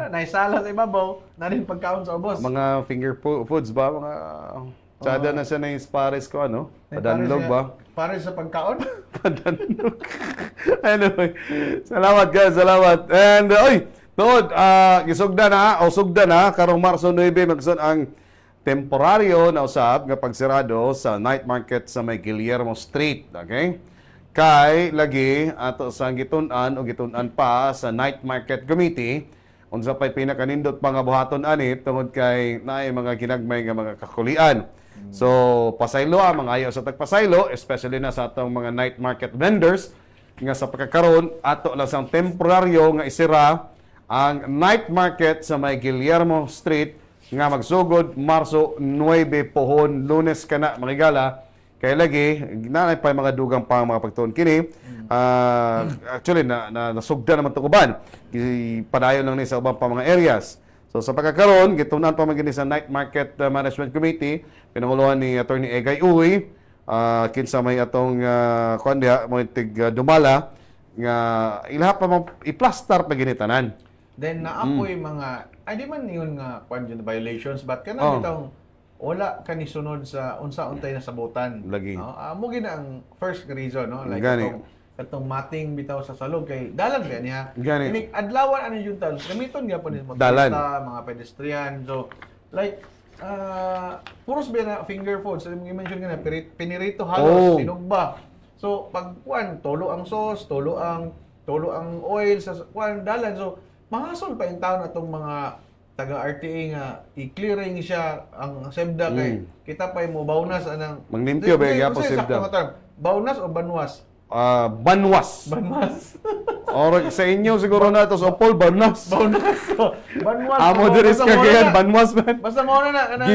Naisala sa ibabaw, na rin pagkaon sa ubos. Mga finger foods ba? Mga tsada na siya na yung pares ko, ano? Padanlog ba? Pares sa pagkaon? Padanlog. Anyway, salamat guys, salamat. And, nood, sugda na, karong Marso 9, magsun ang temporaryo na usab nga pagsirado sa night market sa may Guillermo Street. Okay? Kay lagi ato sa gitun-an o gitun-an pa sa Night Market Committee unsa pay pinakanindot pa nga buhaton ani tungod kay naay mga ginagmay nga mga kakulian. So pasaylo mga ayaw sa tagpasaylo, especially na sa atong mga night market vendors nga sa pagkakaroon ato lang sang temporaryo nga isira ang night market sa may Guillermo Street nga magsugod Marso 9 pohon Lunes kana magigala. Kaya lagi, nanay pa mga dugang pa mga pagtuon kini. Actually, nasugda naman ito uban. Padayon lang ni sa ubang pa mga areas. So sa pagkakaroon, gitunan pa magini sa Night Market Management Committee, pinanguluhan ni Attorney Egay Uy, kinsa may atong kondya, mo dumala, nga ilaha pa i-plaster pa ginitanan. Then naapoy mga, ay di man yun nga violations, but kanang itong wala ka ni sunod sa unsa untay na sabutan. Lagi. No? Mo gina ang first reason, no? Like Gani. katong mating bitaw sa salog kay dalan ba niya. Gani. Ini adlawan ano yung tal. Gamiton gyapon ni Dalan. mga pedestrian. So like puros ba na finger foods, i-mention nga na pinirito halos sinugba. So pag kuan tolo ang sauce, tolo ang oil sa kuan dalan. So mahasol pa yung taon atong mga taga-RTA nga i-clearing siya ang SEBDA kay kita pa mo baunas anang Manglimpyo ba yung po SEBDA? Baunas o banwas? Banwas. Banwas. Or sa inyo siguro na ito sa Paul Banwas. Banwas. Banwas. Amo diri sa kagayan Banwas man. Basta mo na kanang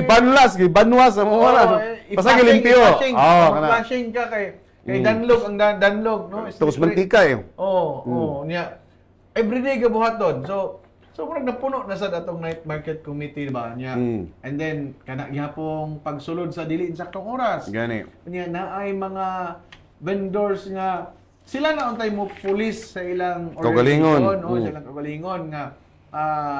Gibanwas amo wala. Basta gilimpyo. Flashing ka kay danlog ang danlog no. Tapos mantika eh. Niya everyday ka buhat doon. So murag napuno na sa datong night market committee ba niya. And then kana gyapong pagsulod sa dili insaktong oras. Gani. Niya naay mga vendors nga sila na untay mo pulis sa ilang Kaugalingon. sa ilang kaugalingon nga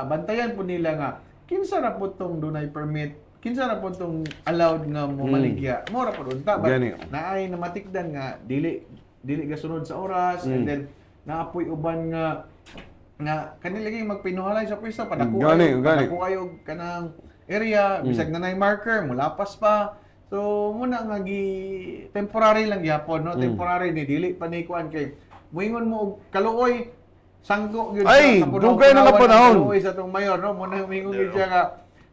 bantayan po nila nga kinsa ra po tong dunay permit, kinsa ra po tong allowed nga mo maligya. Mo ra po unta ba naay namatikdan nga dili gasunod sa oras and then naapoy uban nga kanilagay magpinuhalay sa pwesto padako kayo kanang area bisag nanay marker mulapas pa. So muna nga temporary lang gyapon no, temporary ni dili pa ni kuan kay muingon mo og kaluoy sangko gyud ay dugay na panahon kaluoy sa tong mayor no, muna muingon gyud siya nga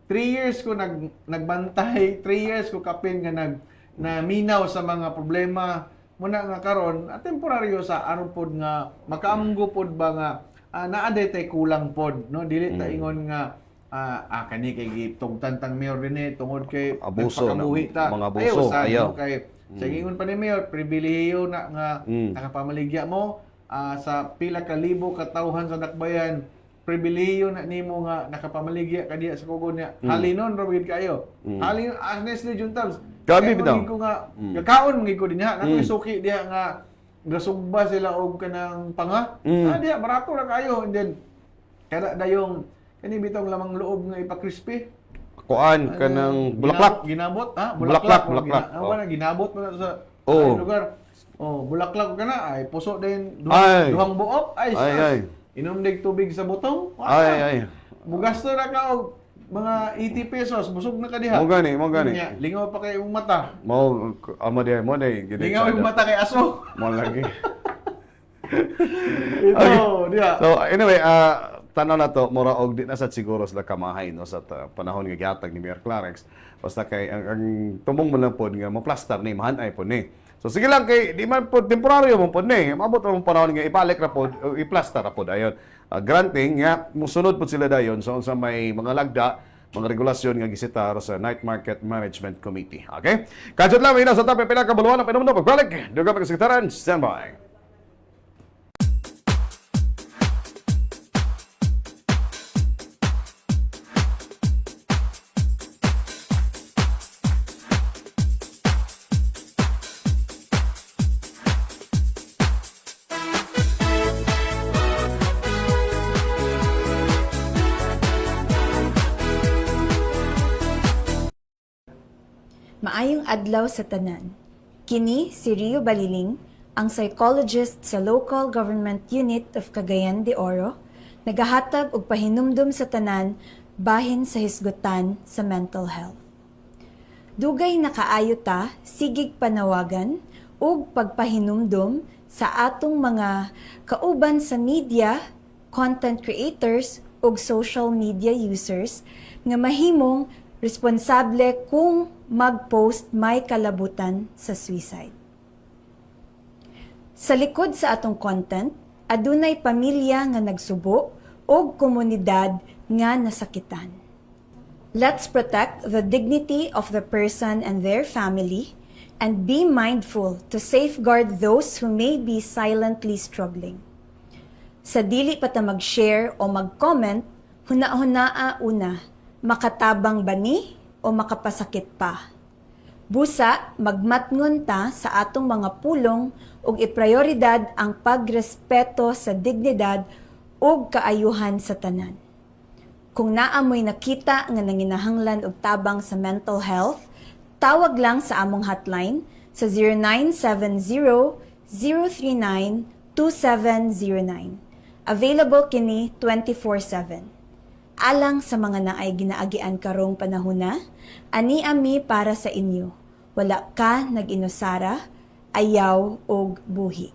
3 years ko nagbantay, 3 years ko kapin nga na minaw sa mga problema muna nga karon temporaryo sa aron pod nga makaamgo pod ba nga naa tay kulang pod no, dili ta ingon nga kani kay gitugtan tang mayor dinhi tungod kay abuso mga abuso ayaw kay sa ingon pa ni mayor pribilehiyo na nga nakapamaligya mo sa pila ka libo ka tawhan sa dakbayan, pribilehiyo na nimo nga nakapamaligya ka diha sa kugon niya. Halinon ra gid kayo. Halinon honestly juntal. Gabi bitaw. Ko nga gakaon mangig ko dinha na suki diha nga gasugba sila og kanang panga. Diha barato ra kayo and then kada dayong kani bitong lamang loob nga ipa-crispy. Kuan kanang bulaklak. Ginabot ha? Bulaklak. Wala ginabot mo na sa lugar. Bulaklak kana ay puso din duhang buok ay. Inom dig tubig sa butong. Ay. Mugasto ra ka og mga 80 pesos busog na ka diha. Mo gani. Lingaw pa kay imong mata. Mo day gid. Lingaw imong mata kay aso. Mo lagi. Ito, diha. So anyway, tanaw na to mura og di na sa siguro sila kamahay no sa panahon nga gihatag ni Mayor Clarex basta kay ang tumong mo lang pod nga mo plaster ni mahanay pod ni. So sige lang kay di man pod temporaryo mo pod ni maabot ra mo panahon nga ibalik ra pod o i-plaster ra pod ayon. Granting nga musunod pod sila dayon so unsa may mga lagda mga regulasyon nga gisitar sa Night Market Management Committee. Okay? Kadto lang ina sa tape pila ka baluan ang pinumuno pagbalik. Dugang pagsektaran standby. Maayong adlaw sa tanan. Kini si Rio Baliling, ang psychologist sa Local Government Unit of Cagayan de Oro, nagahatag og pahinumdum sa tanan bahin sa hisgutan sa mental health. Dugay na kaayo ta sigig panawagan ug pagpahinumdom sa atong mga kauban sa media, content creators ug social media users nga mahimong responsable kung mag-post may kalabutan sa suicide. Sa likod sa atong content, adunay pamilya nga nagsubo ug komunidad nga nasakitan. Let's protect the dignity of the person and their family and be mindful to safeguard those who may be silently struggling. Sa dili pa ta mag-share o mag-comment, huna-hunaa una, makatabang ba ni o makapasakit pa? Busa, magmatngon ta sa atong mga pulong ug iprioridad ang pagrespeto sa dignidad ug kaayuhan sa tanan. Kung naamoy nakita nga nanginahanglan og tabang sa mental health, tawag lang sa among hotline sa 0970-039-2709. Available kini 24/7. Alang sa mga naay ginaagian karong panahona, ani ami para sa inyo. Wala ka nag-inusara, ayaw og buhi.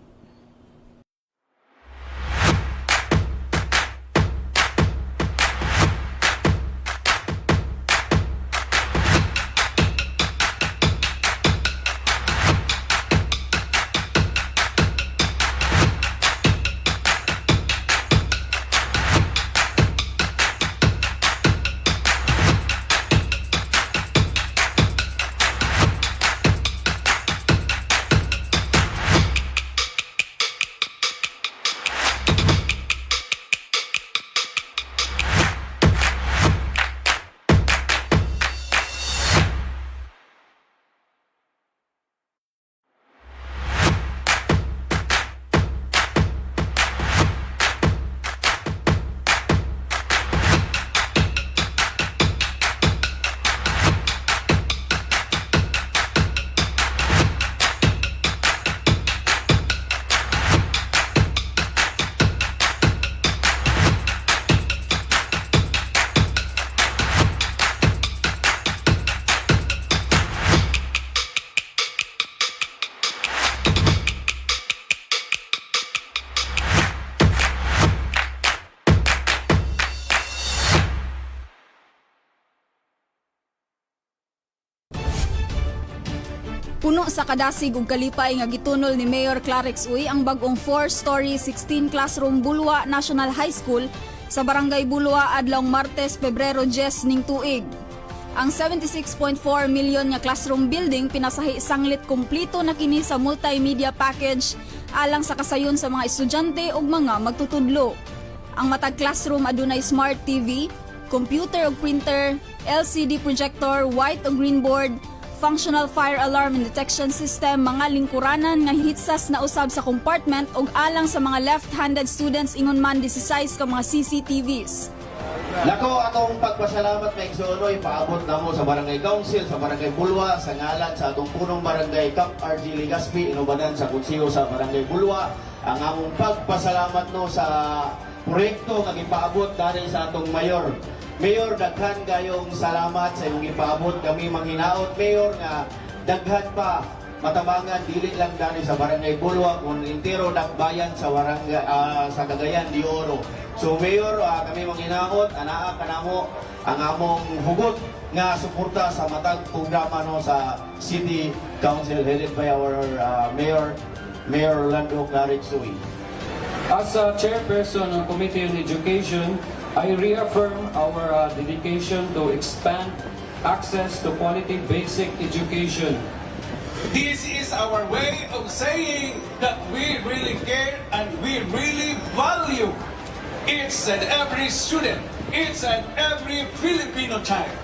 Puno sa kadasig ug kalipay nga gitunol ni Mayor Clarix Uy ang bag-ong 4-story 16 classroom Bulwa National High School sa Barangay Bulwa adlawng Martes, Pebrero 10 ning tuig. Ang 76.4 milyon nga classroom building pinasahi sanglit kumplito na kini sa multimedia package alang sa kasayon sa mga estudyante ug mga magtutudlo. Ang matag classroom adunay smart TV, computer ug printer, LCD projector, white ug green board, functional fire alarm and detection system, mga lingkuranan nga hitsas na usab sa compartment ug alang sa mga left-handed students ingon man 16 ka mga CCTVs. Nako, atong pagpasalamat kay Igsonoy, paabot na mo sa Barangay Council, sa Barangay Bulwa, sa ngalan sa atong punong Barangay Cap RG Ligaspi, inubanan sa Konseho sa Barangay Bulwa, ang among pagpasalamat no sa proyekto nga gipaabot dahil sa atong mayor. Mayor, daghan kayong salamat sa imong ipaabot kami manghinaot. Mayor, nga daghan pa matabangan dili lang dani sa Barangay Bulwa kun entero dakbayan sa barangay sa Cagayan de Oro. So Mayor, kami manghinaot anaa kanamo ang among hugot nga suporta sa matag programa no sa City Council headed by our Mayor Orlando Clarix Uy. As a chairperson ng Committee on Education, I reaffirm our dedication to expand access to quality basic education. This is our way of saying that we really care and we really value each and every student, each and every Filipino child.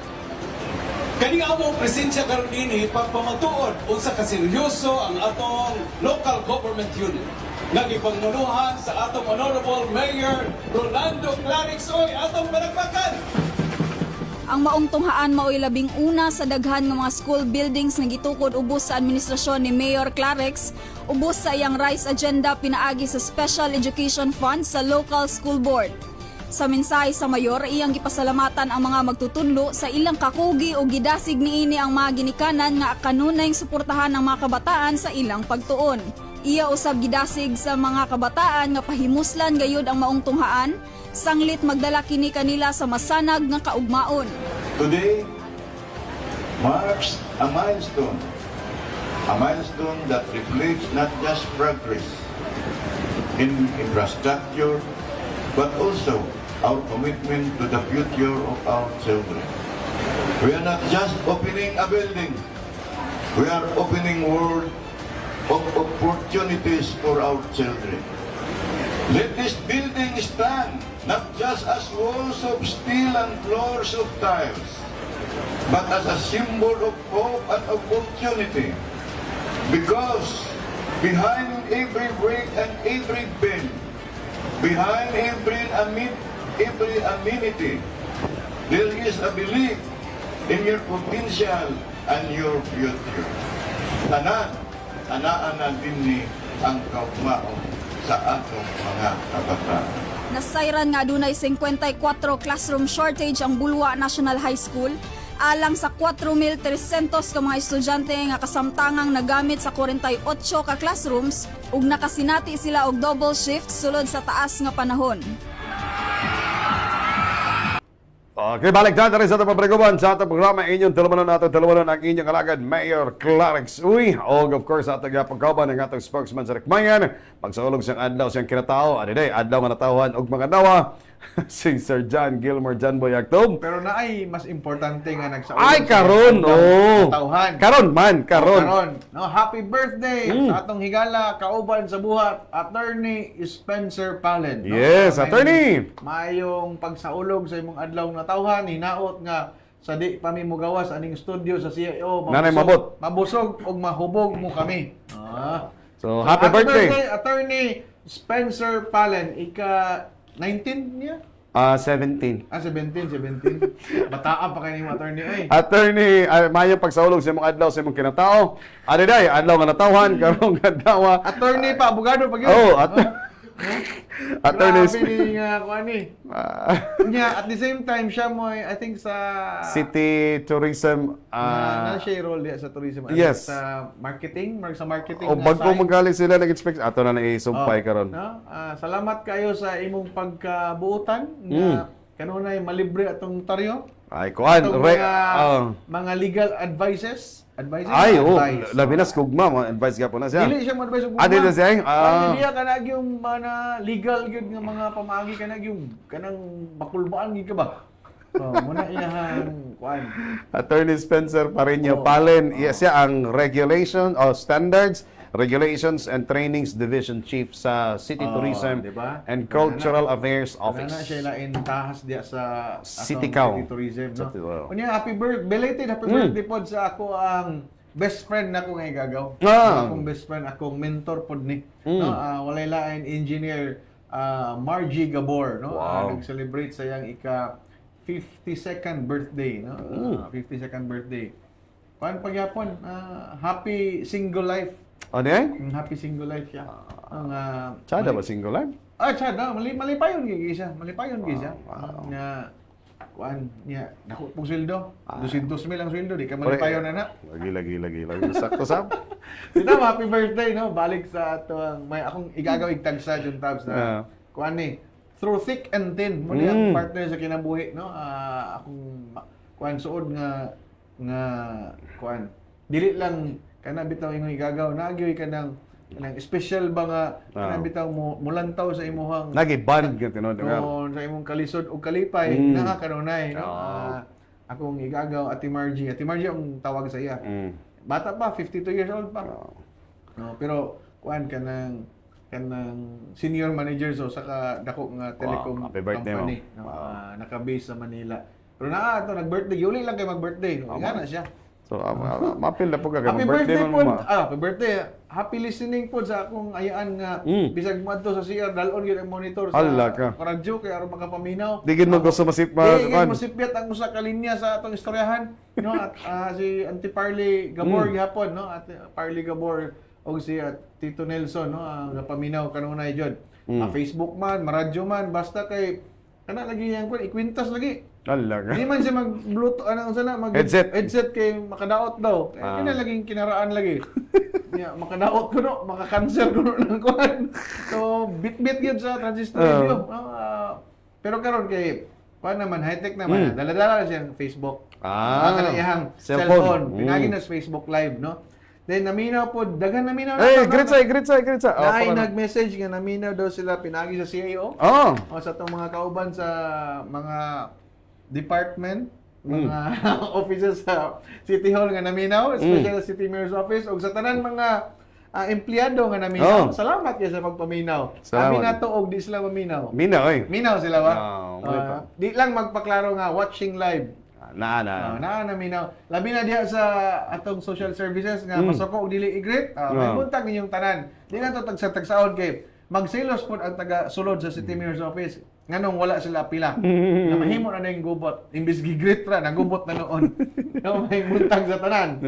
Kani among presensya karon dinhi pagpamatuod unsa ka seryoso ang atong local government unit nga gipangmunuhan sa atong Honorable Mayor Rolando Clarix Uy, atong palakpakan. Ang maong tunghaan mao'y labing una sa daghan nga mga school buildings nga gitukod ubos sa administrasyon ni Mayor Clarix, ubos sa iyang RISE agenda pinaagi sa Special Education Fund sa local school board. Sa mensahe sa mayor, iyang gipasalamatan ang mga magtutudlo sa ilang kakugi o gidasig niini ang mga ginikanan nga kanunay suportahan ng mga kabataan sa ilang pagtuon. Iya usab gidasig sa mga kabataan nga pahimuslan gayud ang maong tunghaan, sanglit magdala kini kanila sa masanag nga kaugmaon. Today marks a milestone that reflects not just progress in infrastructure, but also our commitment to the future of our children. We are not just opening a building, we are opening world of opportunities for our children. Let this building stand not just as walls of steel and floors of tiles, but as a symbol of hope and opportunity. Because behind every brick and every bin, behind every amenity, there is a belief in your potential and your future. Anaan din ni ang kaugmaon sa atong mga kabataan. Nasayran nga adunay 54 classroom shortage ang Bulwa National High School alang sa 4,300 ka mga estudyante nga kasamtangang nagamit sa 48 ka classrooms ug nakasinati sila og double shift sulod sa taas nga panahon. Okay, balik na rin sa itong pabriguban sa itong programa. Inyong tulumanon ang inyong alagad, Mayor Clarix Uy. O of course, sa itong pagkauban ng atong spokesman sa Rikmayan. Pagsaulog siyang adlaw siyang kinatao. Adiday, adlaw manatawhan og mga dawa. Si Sir John Gilmore John Boy Actob. Pero naay mas importante nga nagsaulog. Ay, karon! Oh! Tauhan. Karon! No, happy birthday sa atong higala, kauban sa buhat, Attorney Spencer Palen. No? Yes, attorney! Mayong pagsaulog sa imong adlaw na tauhan, hinaot nga sa di pa mi mogawas aning studio sa CIO. Nanay mabot. Mabusog og mahubog mo kami. So, happy birthday! Attorney Spencer Palen, ika 19 niya? 17. 17. Bataan pa kayo ni attorney ay. Attorney, mayong pagsaulog sa imong adlaw sa imong kinatao. Adiday, adlaw nga natawhan, karong adlaw. Attorney pa, abogado pa gyud. Oh, attorney Grabe ni nga kuan ni. Nya at the same time siya mo I think sa City Tourism na siya role diya sa tourism yes. sa marketing o bago magaling sila nag-expect ato na naisumpay karon. No? Salamat kayo sa imong pagkabuutan nga kanunay malibre atong taryo. Ay kuan mga legal advices. Ay, labi na skugma mo advice ka po na siya. Dili siya mo-advise og Dili na siya. Hindi ka na yung mga legal gyud nga mga pamaagi ka na yung kanang bakulbaan gyud ka ba? Muna iyang kuan. Attorney Spencer Pareño Palen, siya ang Regulations and Trainings Division Chief sa City Tourism diba? and Cultural Affairs Office. Na siya lain tahas diya sa City Tourism, no? Unya belated happy birthday pod sa ako ang best friend nako nga igagaw. Akong best friend, akong mentor pod ni. No, walay lain engineer Margie Gabor, no? Nag-celebrate sa iyang ika 52nd birthday, no? 52nd birthday. Kuan pagyapon, happy single life. Ano yan? Happy single life siya. Ang Chada ba single life? Chada, malipayon gyud siya. Nga kuan niya dako pong sweldo. 200,000 ang sweldo, di ka malipayon na. Lagi. Sakto sab. Dito happy birthday no. Balik sa ato ang may akong igagaw igtagsa John Tabs na kuan ni through thick and thin mo ang partner sa kinabuhi no. Akong kuan suod nga kuan dili lang kana bitaw imong igagaw nagyoy ka ng special ba nga kana bitaw mo mulantaw sa imong nagiband ka tinod sa imong kalisod o kalipay kanunay no. Akong igagaw Ate Margie ang tawag sa iya. Bata pa 52 years old pa. No, pero kuan kanang senior manager so sa dako nga telecom company no, naka-base sa Manila. Pero ato nag-birthday, yuli lang kay mag-birthday. No? Gana siya. So, mapil na po ka happy birthday po. Happy birthday. Happy listening po sa akong ayaan nga bisag mo adto sa CR dalon gyud ang monitor sa radyo kay aron makapaminaw. Di gid mo gusto masipyat ang usa ka linya sa atong istoryahan, no? At si Auntie Parley Gabor gihapon, no? At Parley Gabor og si Tito Nelson, no? Ang paminaw kanunay jud. Facebook man, maradyo man, basta kay kana lagi yang kun ikwintas lagi. Alaga. Di man siya mag-bluetooth, headset kay makadaot daw. Kaya laging kinaraan lagi. Makadaot ko no, makakanser ko no ng kuhan. So, bit-bit yun sa transistor radio. Pero karon kay, paano naman, high-tech naman. Dala-dala siyang Facebook. Kanayahang cellphone. Pinagi na sa Facebook Live, no? Then, naminaw po, daghan naminaw na. Gritsa. Naay nag-message nga naminaw daw sila pinagi sa CAO. O sa itong mga kauban sa mga department, mga offices sa City Hall nga naminaw, especially sa City Mayor's Office, o sa tanan mga empleyado nga naminaw. Salamat kayo sa pagpaminaw. Kami na to og di sila maminaw. Minaw sila ba? Di lang magpaklaro nga watching live. Naminaw. Labi na diha sa atong social services nga masoko og dili i-greet. May buntag ninyong tanan. Di na to tagsa-tagsaon kay magselos pod ang taga sulod sa City Mayor's Office. Nganong wala sila pila. Na mahimo na yung gubot. Imbis gi-greet ra, nagubot na noon. May buntag sa tanan.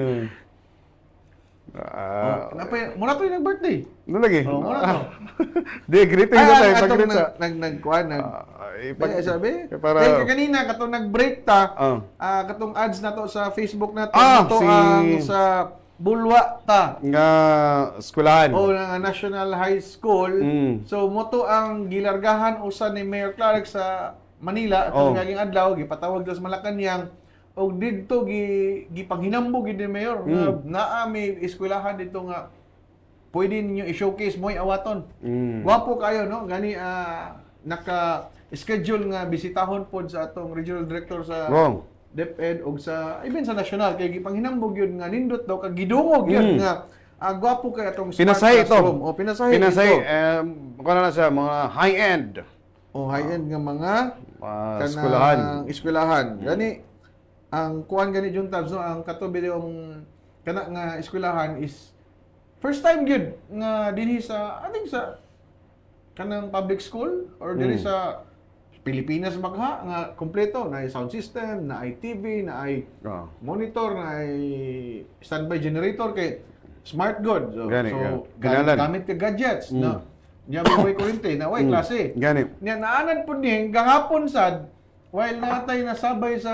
Muna to yung nag-birthday. Ano lagi? Muna to. Di, greeting na tayo. Atong nagkuhan. Sabi? Kanina, katong nag-break ta, katong ads na to sa Facebook na to, ang sa Bulwa ta. Nga eskwelahan. Nga National High School. So, moto ang gilargahan usa ni Mayor Clark sa Manila. Atong naging adlaw, gipatawag sa Malacanang. O dito gipanghinambog gid ni Mayor nga naa may eskwelahan dito nga pwede ninyo i-showcase mo'y awaton. Gwapo kayo no gani naka-schedule nga bisitahon pod sa atong regional director sa DepEd og sa even sa national kay gipanghinambog yun nga nindot daw kag gidungog yun nga gwapo kay atong smart classroom. Pinasahi ito. Kung na siya mga high-end. High-end nga mga eskwelahan. Gani ang kuan gani Jun Tabs no ang katubi yung kana nga eskwelahan is first time gyud nga dinhi sa I think sa kanang public school or dinhi sa Pilipinas magha nga kompleto na sound system, na TV, na monitor, na standby generator kay smart good. So gamit ka gadgets no. Nya may kuryente na way klase. Nya naanad pud ni gahapon sad while natay nasabay sa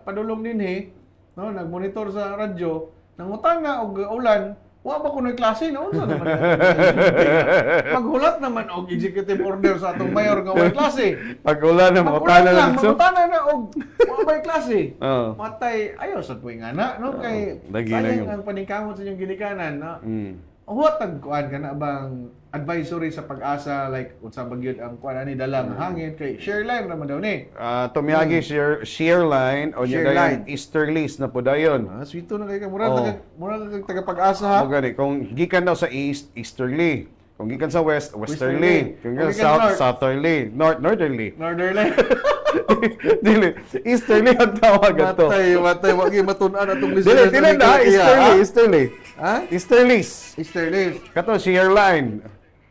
padulong dinhi, no, nagmonitor sa radyo, nangutana og ulan, wa ba kunoy klase na unsa naman. Maghulat naman og executive order sa atong mayor nga way klase. Pag-ulan na mangutana na og wa bay klase. Matay ayo sa tuig ana, no, kay sayang ang paningkamot sa inyong ginikanan, no. Huwag tagkuan ka na bang advisory sa pag-asa like unsa bagyod ang kuan ani dalang hangin kay share line naman daw ni. Tumiyagi share line o dayon easterlies na po dayon. Sweeto na kay ka mura taga pag-asa ha. Gani kung gikan daw sa east easterly. Kung gikan sa west westerly. Kung gikan south southerly, northerly. Dili easterly ang tawag ato. Matay wag matun-an atong listener. Dili na easterly. Easterlies. Kato share line.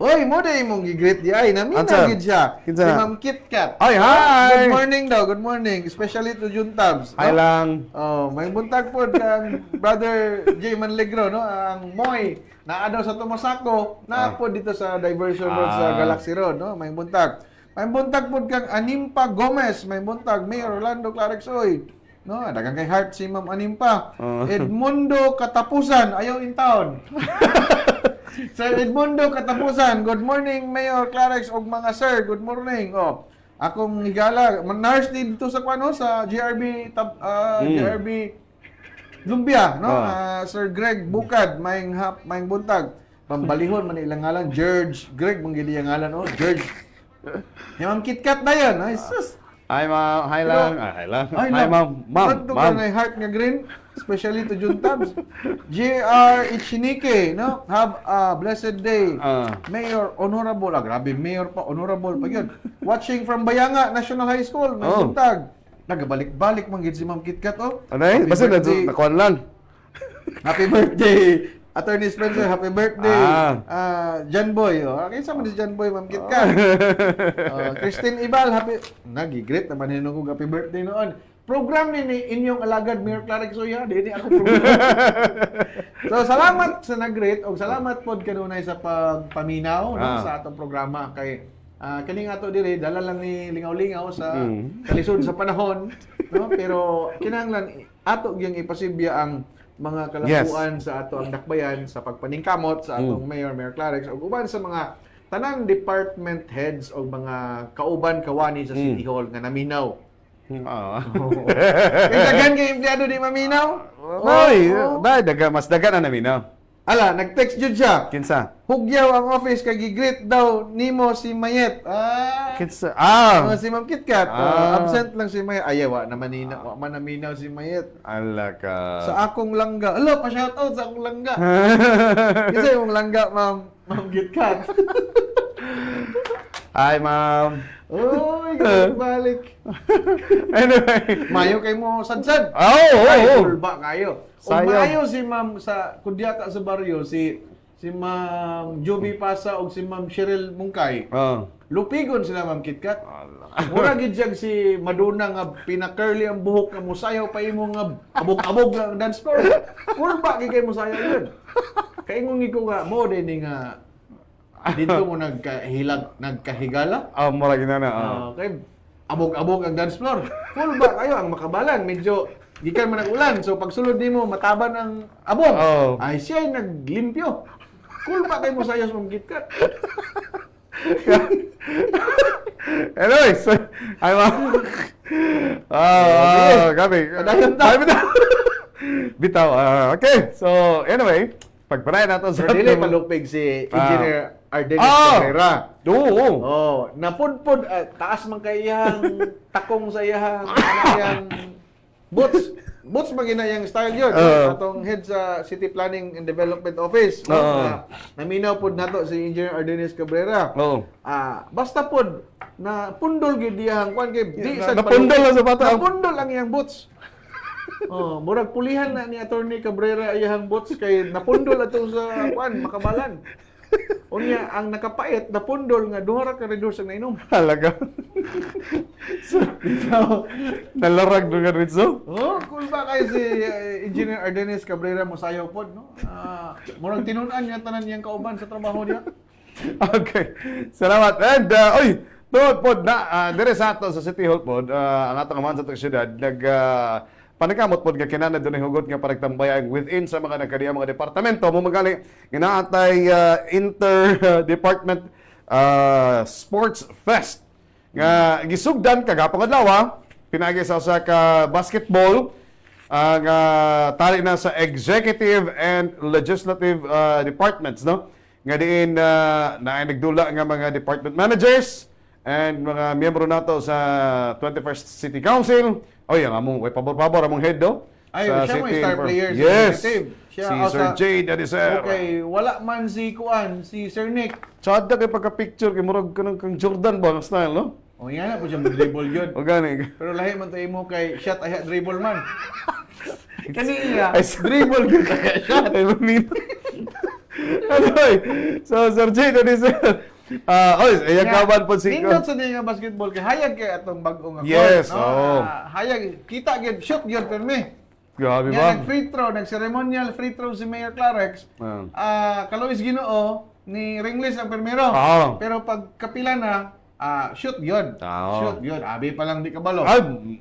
Oy, mo day imong gi-greet di ay namin gid siya. Si Ma'am KitKat. Ay, hi. Good morning daw. Good morning. Especially to Jun Tabs. Hi lang. May buntag pod kang Brother J Manlegro no, ang Moy naa daw sa Tumasako, naa pod dito sa Diversion Road sa Galaxy Road no. May buntag. May buntag pod kang Animpa Gomez, may buntag Mayor Orlando Clark Soy. No, dagang kay heart si Ma'am Animpa. Edmundo Katapusan, ayaw in town. Sir Edmundo Katapusan, good morning Mayor Clarex og mga sir, good morning. Akong higala, nurse dito sa kwano sa GRB GRB Lumbia, no? Sir Greg Bukad, maing buntag. Pambalihon man ilang ngalan, George Greg mong gidi ang ngalan George. Yung KitKat na yan, ay sus. Hi ma'am, hi lang. Hi ma'am. Ma'am. Heart nga green, especially to Jun Tabs. JR Ichinike, no? Have a blessed day. Mayor Honorable, grabe, Mayor pa, Honorable pa yun. Watching from Bayanga National High School, may buntag. Nagabalik-balik man gid si Ma'am KitKat, Anay, basta nakuan lang. Happy birthday, Attorney Spencer, happy birthday. John Boy, okay, sama si John Boy, Ma'am KitKat. Christine Ibal, nagigreet naman yun ko, happy birthday noon. Program ni inyong alagad, Mayor Clark Soya, di ako program. So, salamat sa nag-greet, o salamat pod kanunay sa pagpaminaw sa atong programa. Kay Kani nga to dire dala lang ni lingaw-lingaw sa kalisod sa panahon, no? Pero kinahanglan ato gyang ipasibya ang mga kalabuan sa ato ang dakbayan sa pagpaningkamot sa atong Mayor Clarex ug uban sa mga tanang department heads o mga kauban kawani sa City Hall nga naminaw. Kaya dagan kay empleyado di maminaw? Oy, mas dagan na namin, no? Ala, nag-text jud siya. Kinsa? Hugyaw ang office kay gigreet daw nimo si Mayet. Kinsa? Si Ma'am KitKat. Absent lang si Mayet. Ayaw, wa man naminaw si Mayet. Ala ka. Sa akong langga. Ala, pa-shoutout sa akong langga. Kasi yung langga, Ma'am KitKat. Hi, ma'am. Oy, balik. Anyway. Mayo kay mo sadsad. Oh. Kulba kayo. O Sayang. maayo si Ma'am sa kudyata sa baryo, si Ma'am Joby Pasa o si Ma'am Cheryl Mungkay. Lupigon sila, Ma'am KitKat. Mura gid siya si Madonna nga pina-curly ang buhok nga musayaw pa imo nga abog-abog nga dance floor. Kulba gid kay musayaw yun. Kay ingon ko nga mo din nga dito mo nagkahigala. Mura ginana. Okay. Abog-abog ang dance floor. Full ba kayo ang makabalan? Medyo gikan man ang ulan. So pagsulod nimo mataban ang abog. Ay siya ay naglimpyo. Cool ba kayo mo sa ayos mong KitKat? Anyway, so, ay ma'am. Gabi. Bitaw. Okay. So, anyway, pagpanayan natin So, dili palupig si Engineer Ardenes Cabrera. Napudpud, taas man kay iyang takong sa iyang boots. Boots magina yung style yun. Atong head sa City Planning and Development Office. Naminaw pod nato si Engineer Ardenes Cabrera. Basta pod na pundol gid iyang kwan kay di sa napundol lang sa bata. Napundol ang iyang boots. Murag pulihan na ni Attorney Cabrera iyang boots kay napundol ato sa kwan makabalan. Unya ang nakapait napundol nga duha ra ka reduce ang nainom. Halaga. So, nalarag do nga ritso. Cool ba kayo si Engineer Ardenes Cabrera mosayaw pod, no? Murag tinunan niya tanan niyang kauban sa trabaho niya. Okay. Salamat. And tuod pod na dire sa ato sa City Hall pod, ang atong man sa syudad panagkamot pod nga kinahanglan dunay hugot nga panagtambayan within sa mga nagkadiya mga departamento mo magali ginaatay inter-department sports fest nga gisugdan kagapang adlaw pinagi sa usa ka basketball nga tali na sa executive and legislative departments, no, nga diin na nagdula nga mga department managers and mga miyembro nato sa 21st City Council. Ang among pabor-pabor among head do. Siya mo star player sa executive. Si Sir Jay Dadiser. Okay, wala man si Sir Nick. Sada kay pagka-picture kay murag kanang kang Jordan ba ang style, no? Yan na po siya mag-dribble yun. Gani. Pero lahi man tayo mo kay shot ay dribble man. Kaniya, dribble yun kaya shot. Anyway, so Sir Jay Dadiser. Ayan kaban po si... Nindot sa niya nga basketball, kay hayag kay atong bagong nga yes, court, no? Hayag, kita gyud shoot gyud permi. Grabe Nga ba? nag-free throw, nag-ceremonial free throw si Mayor Clarex. Kalois Ginoo, ni Ringles ang permero. Pero pag kapila na, shoot yun. Shoot yun. Abi pa lang di kabalo.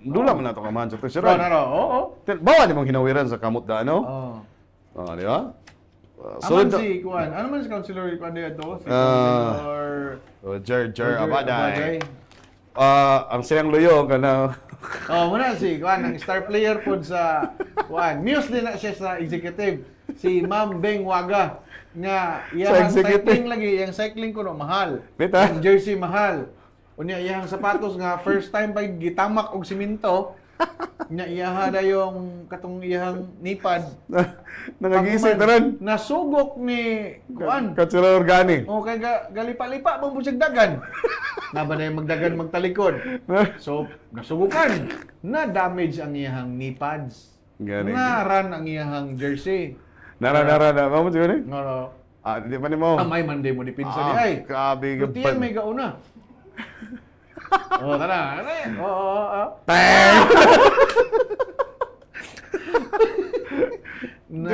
Dula man nato ka man sa Ro, Bawa ni mong hinawiran sa kamot da, no? Di ba? Aman si Kuan. Ano man si Councilor Kuan dito? Si Councilor Jer Abaday. Ang siyang luyo kana. Muna si Kuan, ang star player po sa Kuan. Muse din na siya sa executive. Si Ma'am Beng Waga nga iyang cycling lagi, iyang cycling ko no mahal. Ang jersey mahal. Unya iyang sapatos nga first time pa gitamak og simento. Nya iyaha da yung katong iyang nipad. Nangagising na rin. Nasugok ni Kuan. Katsura organi. Kay galipa-lipa mo po dagan. Naba na yung magdagan magtalikod. So, nasugukan. Na-damage ang iyang knee pads. Naran ang iyang jersey. Nara. Mamo siya ni? Nara. Di pa ni mo. May mandi mo ni pinsa ni ay. Grabe. Tutiyan may gauna. Tara.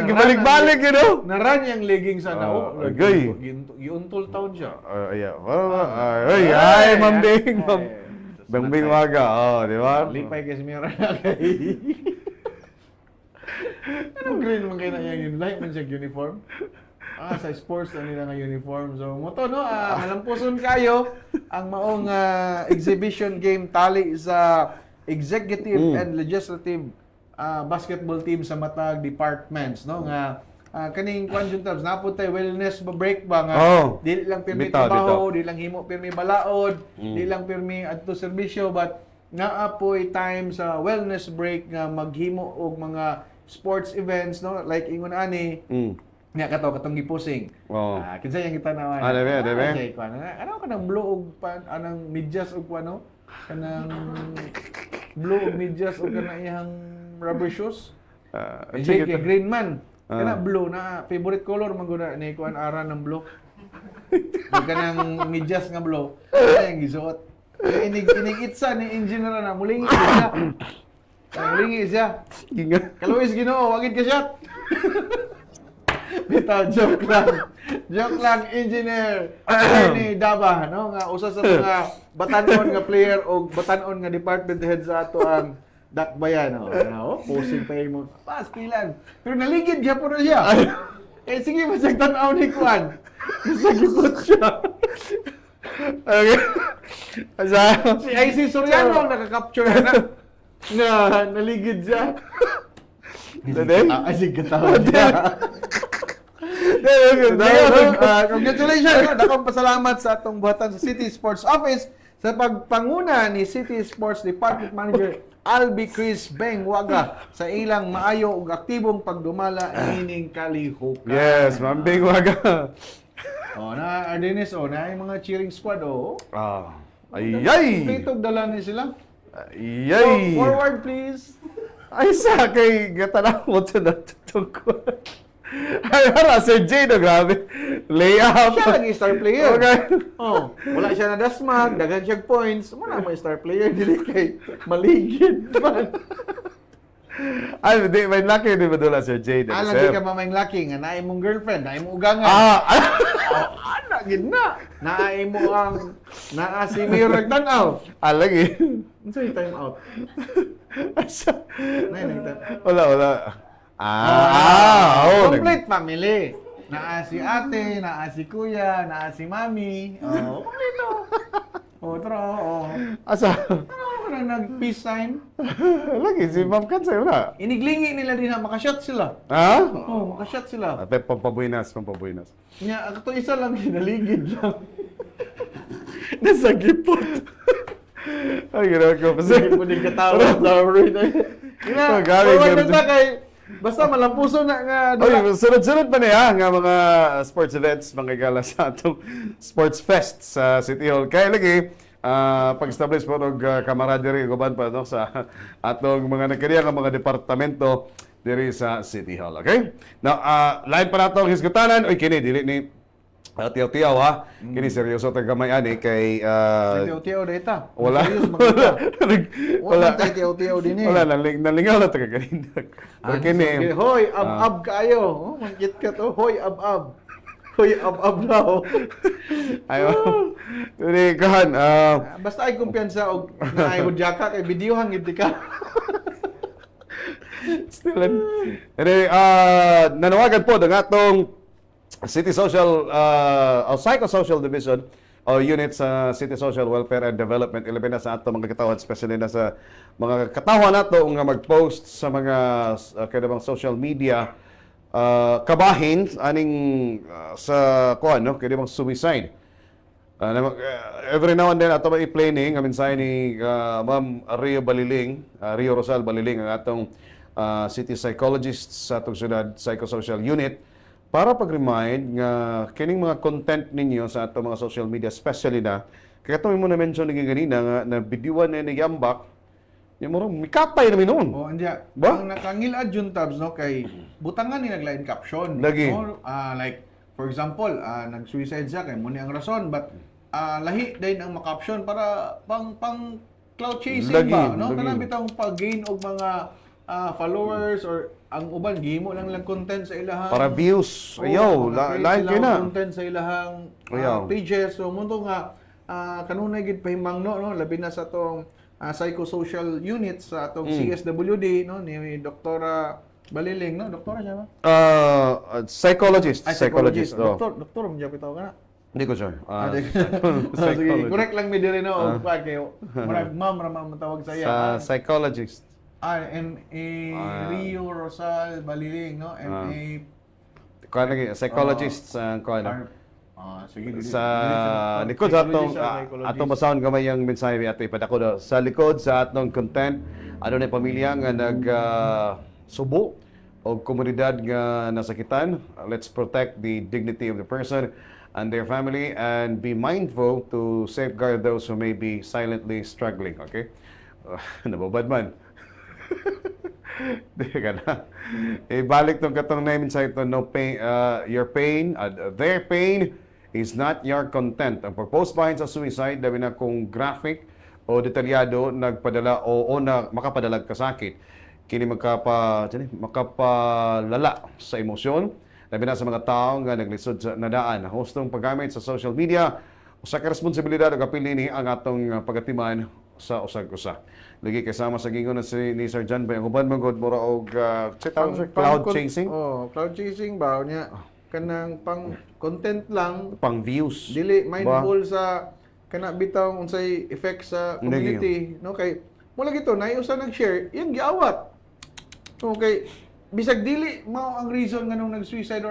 gibalik-balik you know. Naran yung leggings sa nao. Agay. Giuntol taon siya. Ay, Mambing. Mambing waga. Oh, di ba? Lipay kasi meron na kay. Anong green man kayo na yung light man siya uniform? Sa sports na nila nga uniform. So, mo to, no? Malampuson kayo ang maong exhibition game tali sa executive and legislative basketball team sa matag departments, no? Nga kaning kwanjun tabs naputay wellness break ba nga dili lang pirmi trabaho, dili lang himo pirmi balaod, dili lang pirmi adto serbisyo, but naapoy time sa wellness break nga maghimo og mga sports events, no? Like ingon ani nga katong gipusing. Kinsa yang kita naman. Debe. Ano kanang blue og anang medyas og ano? Kanang blue og medyas og kanang iyang rubber shoes. Kay green man. Kana blue na favorite color man gud ni kuan aran ng blue. Kanang medyas nga blue. Ay ang gisuot. Inig itsa ni engineer na mulingi siya. Mulingi siya. Kaluis Ginoo, wagid ka shot. Bitaw, joke lang. Joke lang, engineer. Ni Daba, no? Nga usa sa mga batanon nga player o batanon nga department head sa ato ang dakbayan. Posing pa mo. Pilan. Pero naligid siya po na siya. Sige, masag tanaw ni Kwan. Masagipot siya. Okay. Si IC Soriano ang nakakapture na. Nga, naligid siya. Asig katawa niya. Congratulations! Dakong pasalamat sa atong buhatan sa City Sports Office sa pagpanguna ni City Sports Department Manager Albi Chris Beng Waga sa ilang maayo ug aktibong pagdumala ining kalihukan. Yes, Mambing Waga. Na Ardenes, na yung mga cheering squad, Ayay! Pitog dala ni sila. Ayay! Forward, please. Ay, sa kay gatanaw mo ito na tutungkol. Ay, para, Sir J, no, grabe. Layup. Siya lagi star player. Okay. Wala siya na dasmag, dagan siya points. Wala mo star player, dili kay maligid man. Ay, may laki din ba doon Sir J? Lagi ka mamayang laki nga, naay mong girlfriend, naay mong ugangan. Gid na. Naay mo ang, si Mayor nagtanaw. Lagi. Ano sa'yo time out? Wala. Complete family. Naa si ate, naa si kuya, naa si mami. Kompleto. Asa? Nag-peace sign. Lagi, si Ma'am Kansay, wala. Iniglingi nila din na makashot sila. Makashot sila. Pampabuinas. Nya, ito isa lang, hinaligid lang. Nasa gipot. Ay, ginawa ko. Sige po din katawa. Forward na kay basta malampuso na nga. Sunod-sunod pa niya nga mga sports events, mga gala sa atong Sports Fest sa City Hall. Kaya lagi, pag-establish po ng camaraderie uban pa sa atong mga nagkariya nga mga departamento diri sa City Hall. Okay? Now, lain pa nato ang hisgutanan. Oy, kini, dili ni tiyaw-tiyaw ha. Kini seryoso tayo gamay ani kay... Tiyaw-tiyaw data. Wala. Wala tayo tiyaw-tiyaw din eh. Wala, nalingaw na tayo kanina. Pero kini... Hoy, ab-ab kayo. Mangkit ka to. Hoy, ab-ab. Hoy, ab-ab daw. Ayaw. Dili, kahan. Basta ay kumpiyansa o naay mo jaka kay videohan gid ka. Still. Nanawagan po ng atong City Social Psychosocial Division o unit sa City Social Welfare and Development, ilabi na sa ato mga katawan, especially na sa mga katawan nato nga mag-post sa mga kadabang social media kabahin aning sa kuan no kadabang suicide. Every now and then ato ba i-planning amin sa ni Ma'am Rio Rosal Baliling ang atong city psychologist sa atong syudad psychosocial unit para pag-remind nga kining mga content ninyo sa atong mga social media, especially na kaya ito mo na-mention naging ganina nga na videoan na niyambak yung mo mikapay namin noon. Andya. Ba? Ang nakangil adjun tabs no kay butangan ni naglain caption. Lagi. No? Like for example, nag-suicide siya kay muna ang rason, but lahi din ang makaption para pang cloud chasing Lagi, ba, no? lagi. Kanang bitang pag-gain og mga followers or ang uban gihimo lang content sa ilahang Para views. Ayaw, lain kayo na. content sa ilahang Ayaw. pages. So munto nga kanunay gid pahimangno no labi na sa atong psychosocial unit sa atong CSWD no ni Doktora Baliling no, doktora siya ba? Psychologist. Psychologist. Oh. Doktor mo japit ka na. Hindi ko sure. Sige, correct lang mi diri no og kayo. Murag ma'am ra man tawag sa iya. Sa psychologist. MA Rio Rosal Baliling no, MA Kuan lagi, psychologist sa kuan. sige. Sa likod sa atong basahon gamay yung mensahe ato ipadako sa likod sa atong content ano na pamilya nga nag subo o komunidad nga nasakitan. Let's protect the dignity of the person and their family and be mindful to safeguard those who may be silently struggling. Okay? Nababad man. Di ka na. Ibalik tong katong namin sa ito, no pain, your pain, their pain is not your content. Ang purpose behind sa suicide, labi na kung graphic o detalyado nagpadala o na makapadalag kasakit. Kini makapalala sa emosyon. Labi na sa mga tao nga naglisod sa nadaan. Hostong paggamit sa social media, usa ka responsibilidad o kapili ang atong pagatiman sa usag-usa. Lagi kasama sa gingon ni Sir John Bay, ang uban magod mura og cloud chasing. Cloud chasing ba niya kanang pang content lang, Pang views. dili mindful sa kana bitaw unsay effect sa community, no kay mula gito na usa nag-share, yung giawat. Okay, bisag dili mao ang reason nganong nag-suicide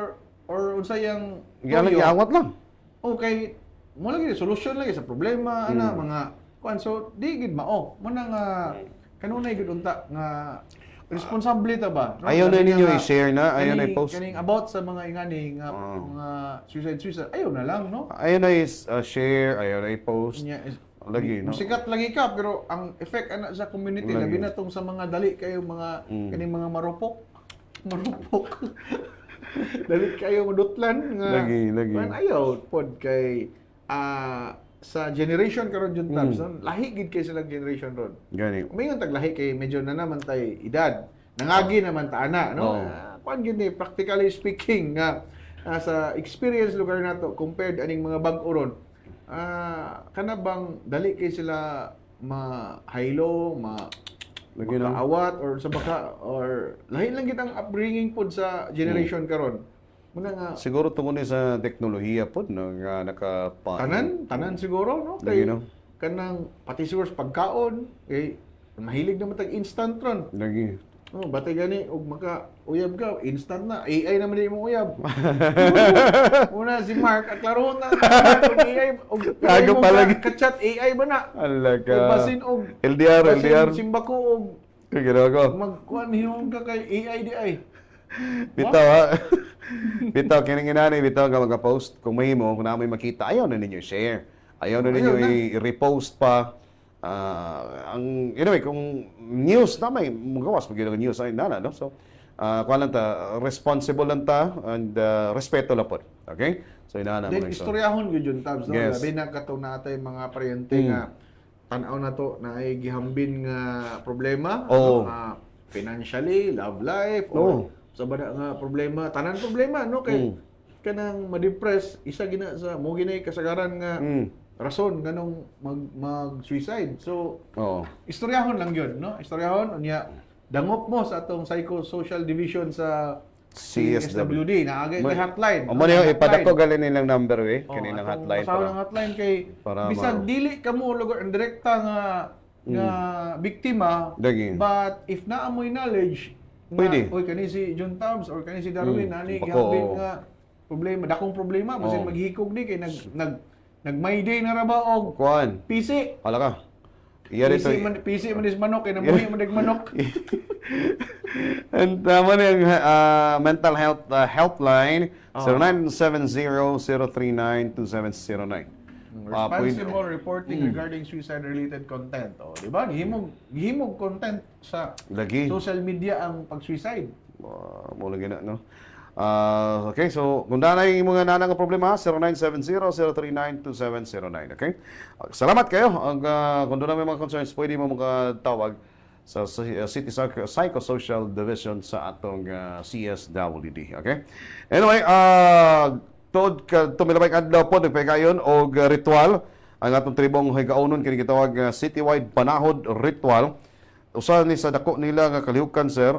or unsay yang Giawat lang. okay, mula gito solution lagi sa problema ana mga kuan so di gid mao mo nang kanunay gid unta nga responsable ta ba no? Ayaw na Sabi ninyo nga, i-share na, ayaw na i-post. kaning about sa mga ingani nga mga suicide ayaw na lang no Ayaw na share, ayaw na i-post. Nya is- Lagi, no? Musikat lagi ka pero ang effect ana sa community Lagi. labi na tong sa mga dali kayo mga kaning mga marupok dali kayo madutlan nga Lagi. kuan ayaw pod kay sa generation karon jud tabs no? Lahi gid kay silang generation ron. Gani. Umingon tag lahi kay medyo na naman tay edad. Nangagi naman ta ana no. Oo. Kuan gid ni practically speaking nga sa experience lugar nato compared aning mga bag-o ron. Kana bang dali kay sila ma-haylo, Lagi na. makaawat or sa baka or lahi lang gid ang upbringing pod sa generation karon. Muna nga Siguro tungkol ni sa teknolohiya po no, nga nakapa... tanan siguro no Lagi, kay no? kanang pati siguro sa pagkaon kay mahilig naman tag instant ron. Lagi. Oh, batay gani og maka uyab ka instant na AI naman di mo uyab. Una si Mark at klaro na og AI og Kago pa lagi. ka-chat AI ba na? Alaga. Og basin og LDR. simba ko og Kaya ginawa ko. magkuan hinom ka kay AI di ay. Bitaw ha. Bitaw, kininginani, bitaw ka mag-post. Kung mahimo, kung na may makita, ayaw na ninyo share. Ayaw na ninyo i-repost pa. Anyway, kung news na may magawas, pag yung news ay nana, no? So, kuha lang ta, responsible lang ta, and respeto lang po. Okay? So, inana mo Then istoryahon gyud yun tabs no. Yes. Labi na kato na atay mga paryente nga tan-aw na to na ay gihambin nga problema Oo. mga financially, love life Oo. or sa bada nga problema, tanan problema no kay kanang ma-depress isa gina sa mo ginay kasagaran nga rason nganong mag-suicide. So Oo. istoryahon lang yun no. Istoryahon unya dangop mo sa atong psychosocial division sa CSWD na agay kay hotline. Amo niyo ipadako galin nilang number kanilang hotline Pasaw para. ng hotline kay para bisag dili ka mo lugar ang direkta nga biktima. Dagi. But if naamoy knowledge Pwede. oy kani si John Tabs or kani si Darwin ani Bako, gihambin oo. nga problema, dakong problema basin Oo. maghikog di kay nag Mayday na ra ba og Kuan. PC. Hala ka. Iya dito. PC man is manok kay namuhi man manok. And tama na yung mental health helpline, 0970-039-2709. Responsible reporting regarding suicide-related content. O, di ba? Gihimog content sa Lagi. social media ang pag-suicide. Mo lagi na, no? Okay, so kung nanay yung mga nanang problema, 0970-039-2709. Okay? Salamat kayo. Kung doon na may mga concerns, pwede mo makatawag sa City Psychosocial Division sa atong CSWD. Okay? Anyway, tumilabay adlaw po nagpagayon og ritual ang atong tribong higaunon kini gitawag citywide panahod ritual. Usa ni sa dako nila nga kalihukan sir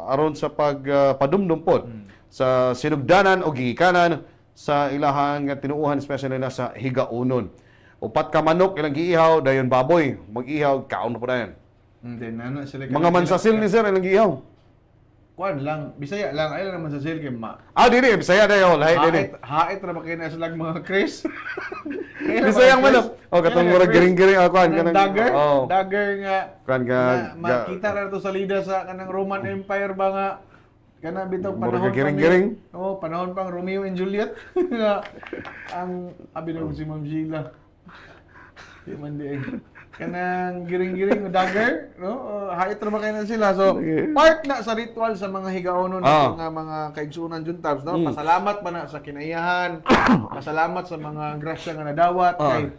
aron sa pagpadumdum pod sa sinugdanan o gigikanan sa ilahang tinuuhan especially nila sa higaunon. Upat ka manok ilang giihaw dayon baboy mag-ihaw kaon po dayon. Then ano sila Mga mansasil ni sir ilang giihaw. Kuan lang, Bisaya lang, ay lang naman sa sale kay ma. Dili Bisaya dayon, lahi dili. Hait ra ba kayo na sila mga Chris? Bisayang manok. Katong murag giring-giring ako kanang dagger, oh. dagger nga. Kan Makita ra to sa lida sa kanang Roman Empire ba nga kana bitaw Murag panahon giring-giring. panahon pang Romeo and Juliet. Nga ang abi daw si Ma'am Sheila. Di man di kanang giring-giring nga dagger, no? Hait ra ba kayo na sila. So, part na sa ritual sa mga higaonon nga mga kaigsunan juntabs, no? Pasalamat pa na sa kinaiyahan. Pasalamat sa mga grasya nga nadawat kay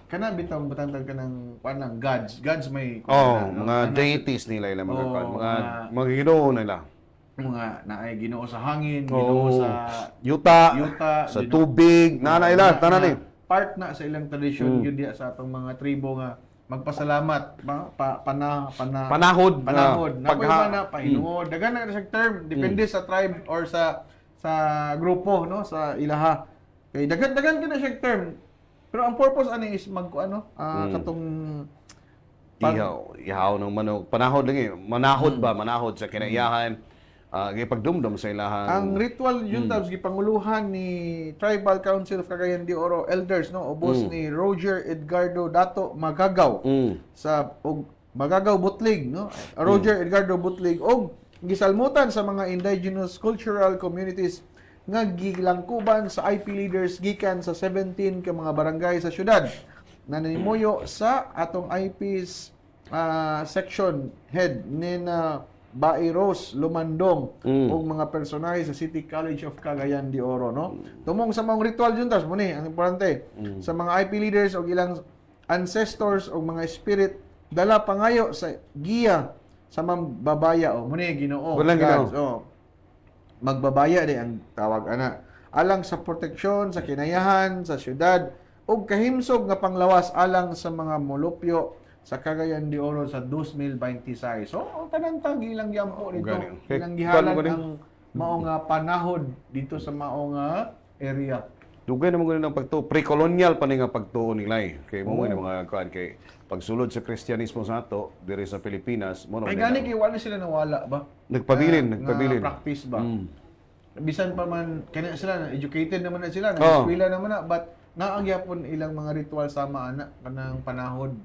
kana bitaw butang kanang panang gods may mga deities nila ila mga Ginoo nila. Mga naay Ginoo sa hangin, Ginoo sa yuta, sa Ginoo- tubig, nila tanan ni. Part na sa ilang tradisyon yun diya sa atong mga tribo nga magpasalamat panahod na pag na pahinuod daghan na sa term depende sa tribe or sa grupo no sa ilaha kay daghan ka na siya term pero ang purpose ani is katong ihaw ng manok panahod lang manahod sa kinaiyahan gipagdumdum sa ilahan. ang ritual yun tabs gipanguluhan ni Tribal Council of Cagayan de Oro elders no ubos ni Roger Edgardo Dato Magagaw sa Magagaw Butlig no Roger Edgardo Butlig og gisalmutan sa mga indigenous cultural communities nga gilangkuban sa IP leaders gikan sa 17 ka mga barangay sa syudad na nanimuyo sa atong IP's section head ni Bae Rose Lumandong ug mga personahe sa City College of Cagayan de Oro no tumong sa mga ritual juntas mo ni ang importante sa mga IP leaders og ilang ancestors og mga spirit dala pangayo sa giya sa mambabaya mo ni Ginoo magbabaya di ang tawag ana alang sa proteksyon sa kinayahan sa syudad ug kahimsog nga panglawas alang sa mga molupyo sa Cagayan de Oro sa 2026. So, tanang-tang ilang yampo dito. Ilang gihalan ang mao nga panahod dito sa mao nga area. Dugay naman gani ng pagtuo pre-colonial pa ni nga pagtuo nila kay mo ni mga kuan kay pagsulod sa Kristyanismo sa ato diri sa Pilipinas mo Ay gani kay wala sila nawala ba? Nagpabilin. Practice ba? Bisan pa man kanya sila educated naman na sila, eskwela naman na but naagyapon ilang mga ritual sama ana kanang panahod.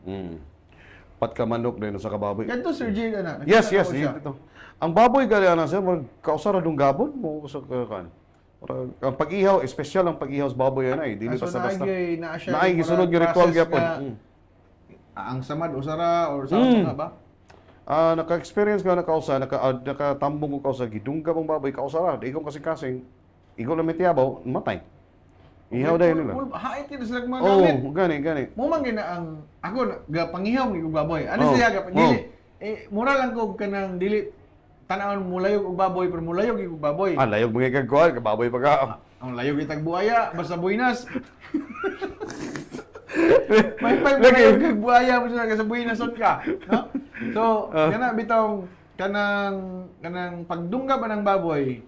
Pat ka manok din sa kababoy. Ganto Sir Jay ana. Yes, ito. Ang baboy gali ana sir, kausara dung gabon mo sa kan. Ang pag-ihaw, espesyal ang pag-ihaw sa baboy yan dili basta-basta. Naay gisunod nga ritual gyapon. Ang samad usara or sa mga ba? Naka-experience ka nakatambong ko sa gidungga mong baboy kausara, di ko kasing-kasing. Igo lang mitiyabaw, matay. Ihaw dahil nila. Hait yun sila mga gamit. Gani. Mumang gina ang ako pangihaw ni kong baboy. Ano siya dili? Mura lang ko kanang dili tanawon mulayog og baboy pero mulayog og baboy. Layog mga kagkuhan, kababoy pa ka. Ang layog itag buaya basta buinas. May layog buaya mo sa buinason ka, no? So, kana bitong kanang pagdungga ba ng baboy,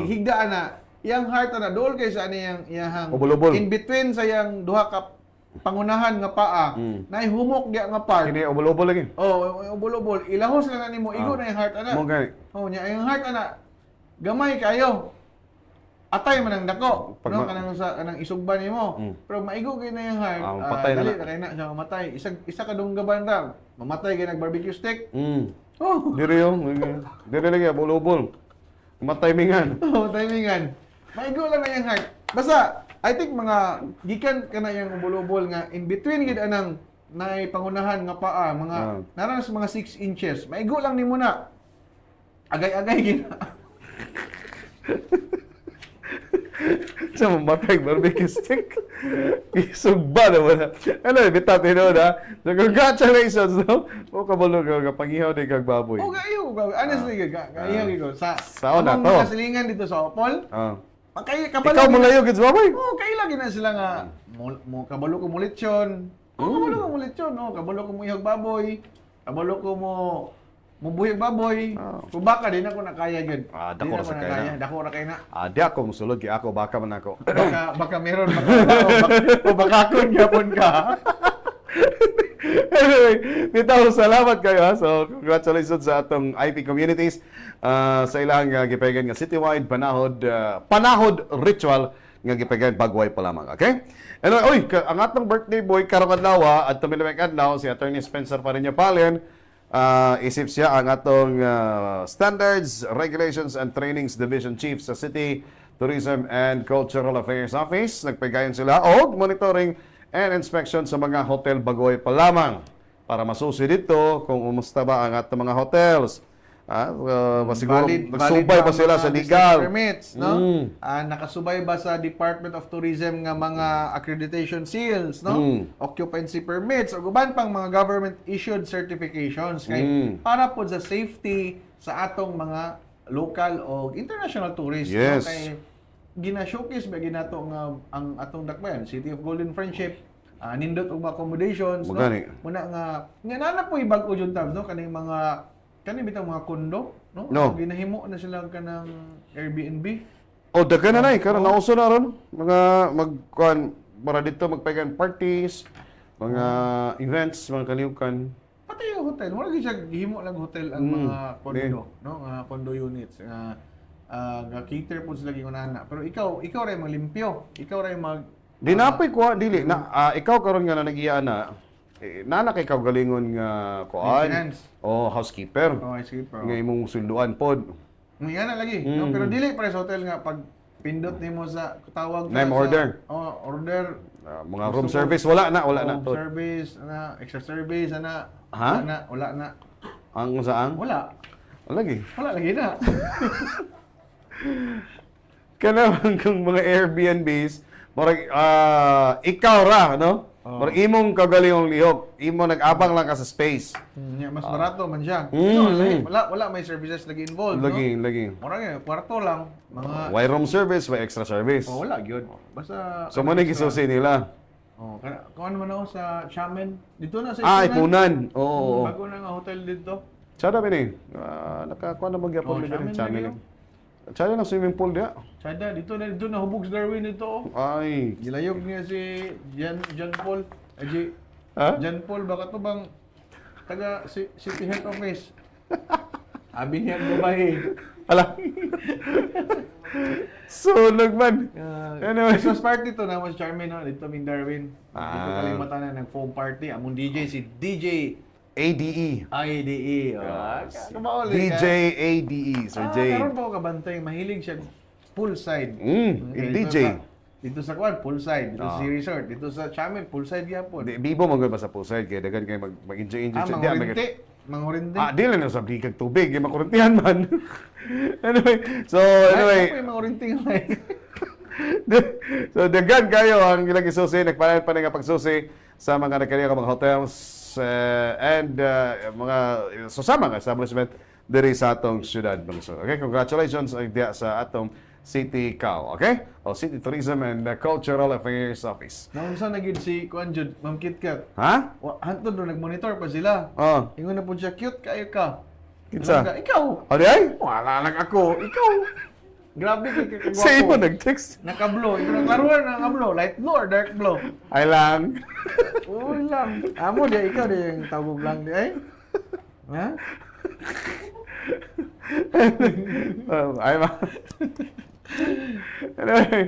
higdaan na iyang heart na dool kay sa ani iyang in between sa iyang duha ka pangunahan nga paa naay humok diya nga part kini ubol-ubol lagi ubol-ubol ilahos na nimo igo na yung heart ana mo gani nya yung heart ana gamay kayo atay man ang dako no kanang isugban nimo pero maigo kay na yung heart patay dali na kay na siya mamatay isa ka dunggaban ra mamatay kay nag barbecue steak diri lagi ubol-ubol matimingan timingan maigo lang na yung heart. Basta, I think mga gikan ka na yung ubol-ubol nga in between gid anang naay pangunahan nga paa, mga naranas mga 6 inches. Maigo lang nimo na. Agay-agay gid. Sa mamatay barbecue stick. Isugba naman na. Ano, bitate no na. So, congratulations, no? O kabalo ka, pangihaw din kag baboy. Oh, gayo. Honestly, gayo ko. Sa una among to. mga silingan dito sa Opol, Ikaw mo layo, kids baboy? Oo, kailagi na sila nga. Kabalo ko mulitsyon. Kabalo ko mulitsyon, no? Kabalo ko muyag baboy. Kabalo ko mo buyag baboy. Kubaka din ako nakaya gyud. Dako Di ra sa ako kaya nakaya. na. Dako ra kay na. Di ako musulod, kaya ako, baka man ako. Baka meron o baka kun gyapon ka. Anyway, Tito, salamat kayo ha. So, congratulations sa atong IP communities sa ilang gipagan nga citywide panahod ritual nga gipagan bagway pa lamang. Okay? Anyway, ang atong birthday boy karong adlaw at tumilamig adlaw si Attorney Spencer Parinya Palen. Isip siya ang atong Standards, Regulations and Trainings Division Chief sa City Tourism and Cultural Affairs Office. Nagpagayon sila og monitoring and inspection sa mga hotel bagoy pa lamang para masusi dito kung umusta ba ang atong mga hotels. Siguro nagsubay ba sila sa legal permits, no? Nakasubay ba sa Department of Tourism nga mga accreditation seals, no? Occupancy permits o guban pang mga government issued certifications kay para po sa safety sa atong mga local o international tourists, Yes. no? Kay gina-showcase ba ginato nga ang atong dakbayan, City of Golden Friendship, nindot og accommodations, no? Mugani. Muna nga nana po ibag-o jud tab, no? Kani bitang mga kondo, no? No. Ginahimo na sila kanang Airbnb. daghan na karon nauso na ron mga magkuan para dito magpagan parties, mga events, mga kaliukan. Pati yung hotel, wala gyud siya gihimo lang hotel ang mga kondo, no? Nga condo units nga ga-cater po sila gingunana. Pero ikaw ray maglimpyo. Ikaw ray Di napay ko dili na ikaw karon nga nagiya na nana kay ikaw galingon nga kuan Maintenance. o housekeeper Oh, I see, bro. nga imong sunduan pod. Ngayon na lagi, no? Pero dili pa sa hotel nga pag pindot nimo sa tawag Name sa- order. Order. Mga room service wala na Home to. service, extra service, Ha? Wala na. Ang saang? Wala. Lagi. Wala lagi na. Kana kung mga Airbnbs, murag ikaw ra, no? Murag imong kagalingong lihok, imo nag-abang lang ka sa space. Mas barato man siya. Mm. Wala may services lagi involved, no? Lagi. Mura kwarto lang. Mga Why room service, why extra service. wala gyud. Basta So mo gisusi nila. kung ano man ako sa Xiamen. Dito na sa Ipunan. Oo. Bago na nga hotel dito. Sada ba ni? Nakakuha na magyapon ni Xiamen Channel. lagi, Channel ng swimming pool dia. Sada dito na hubog sa Darwin dito. Ay. Gilayog niya si John Paul. Ha? John Paul baka to bang taga City Health Office. Abi niya babae. Ala. Sunog man. Anyway. Christmas party to na mas Charmin, no? Dito Ming Darwin. Dito Ah. kalimatan na nag-foam party. Among DJ si DJ ADE. IDE. DJ ADE, Sir Jay. Karoon po kabantay, mahilig siya poolside. DJ. Dito sa Kwan, poolside. Dito sa resort. Dito sa Chamen, poolside yapon. Bibo man ba sa poolside kaya dagan kay mag-enjoy siya. Di, Mangurinti. Mangurinti. di lang sa kag tubig, kay makurentihan man. Anyway, Ay, mangurinti nga eh. so dagan kayo ang ilang isusi, nagpanan pa nga pagsusi sa mga nagkaliya mga hotels and mga susama nga establishment diri sa atong syudad. Okay, congratulations sa atong City CAO, okay? O City Tourism and Cultural Affairs Office. Naunsa na gid si Kwan Jud, Ma'am KitKat. Ha? Hantod do nag-monitor pa sila. Oh. Ingon na po siya, cute kayo ka. Kinsa? Ikaw. Ano ay? Wala lang ako. Ikaw. Grabe kay kagwapo. Sa imo nag-text. Naka-blue. Ikaw naglaruan na naka-blue. Light blue or dark blue? Ay lang. Uy lang. Amo dia, ikaw dia yung tawag lang di ay. Ha? Ay ma. Anyway.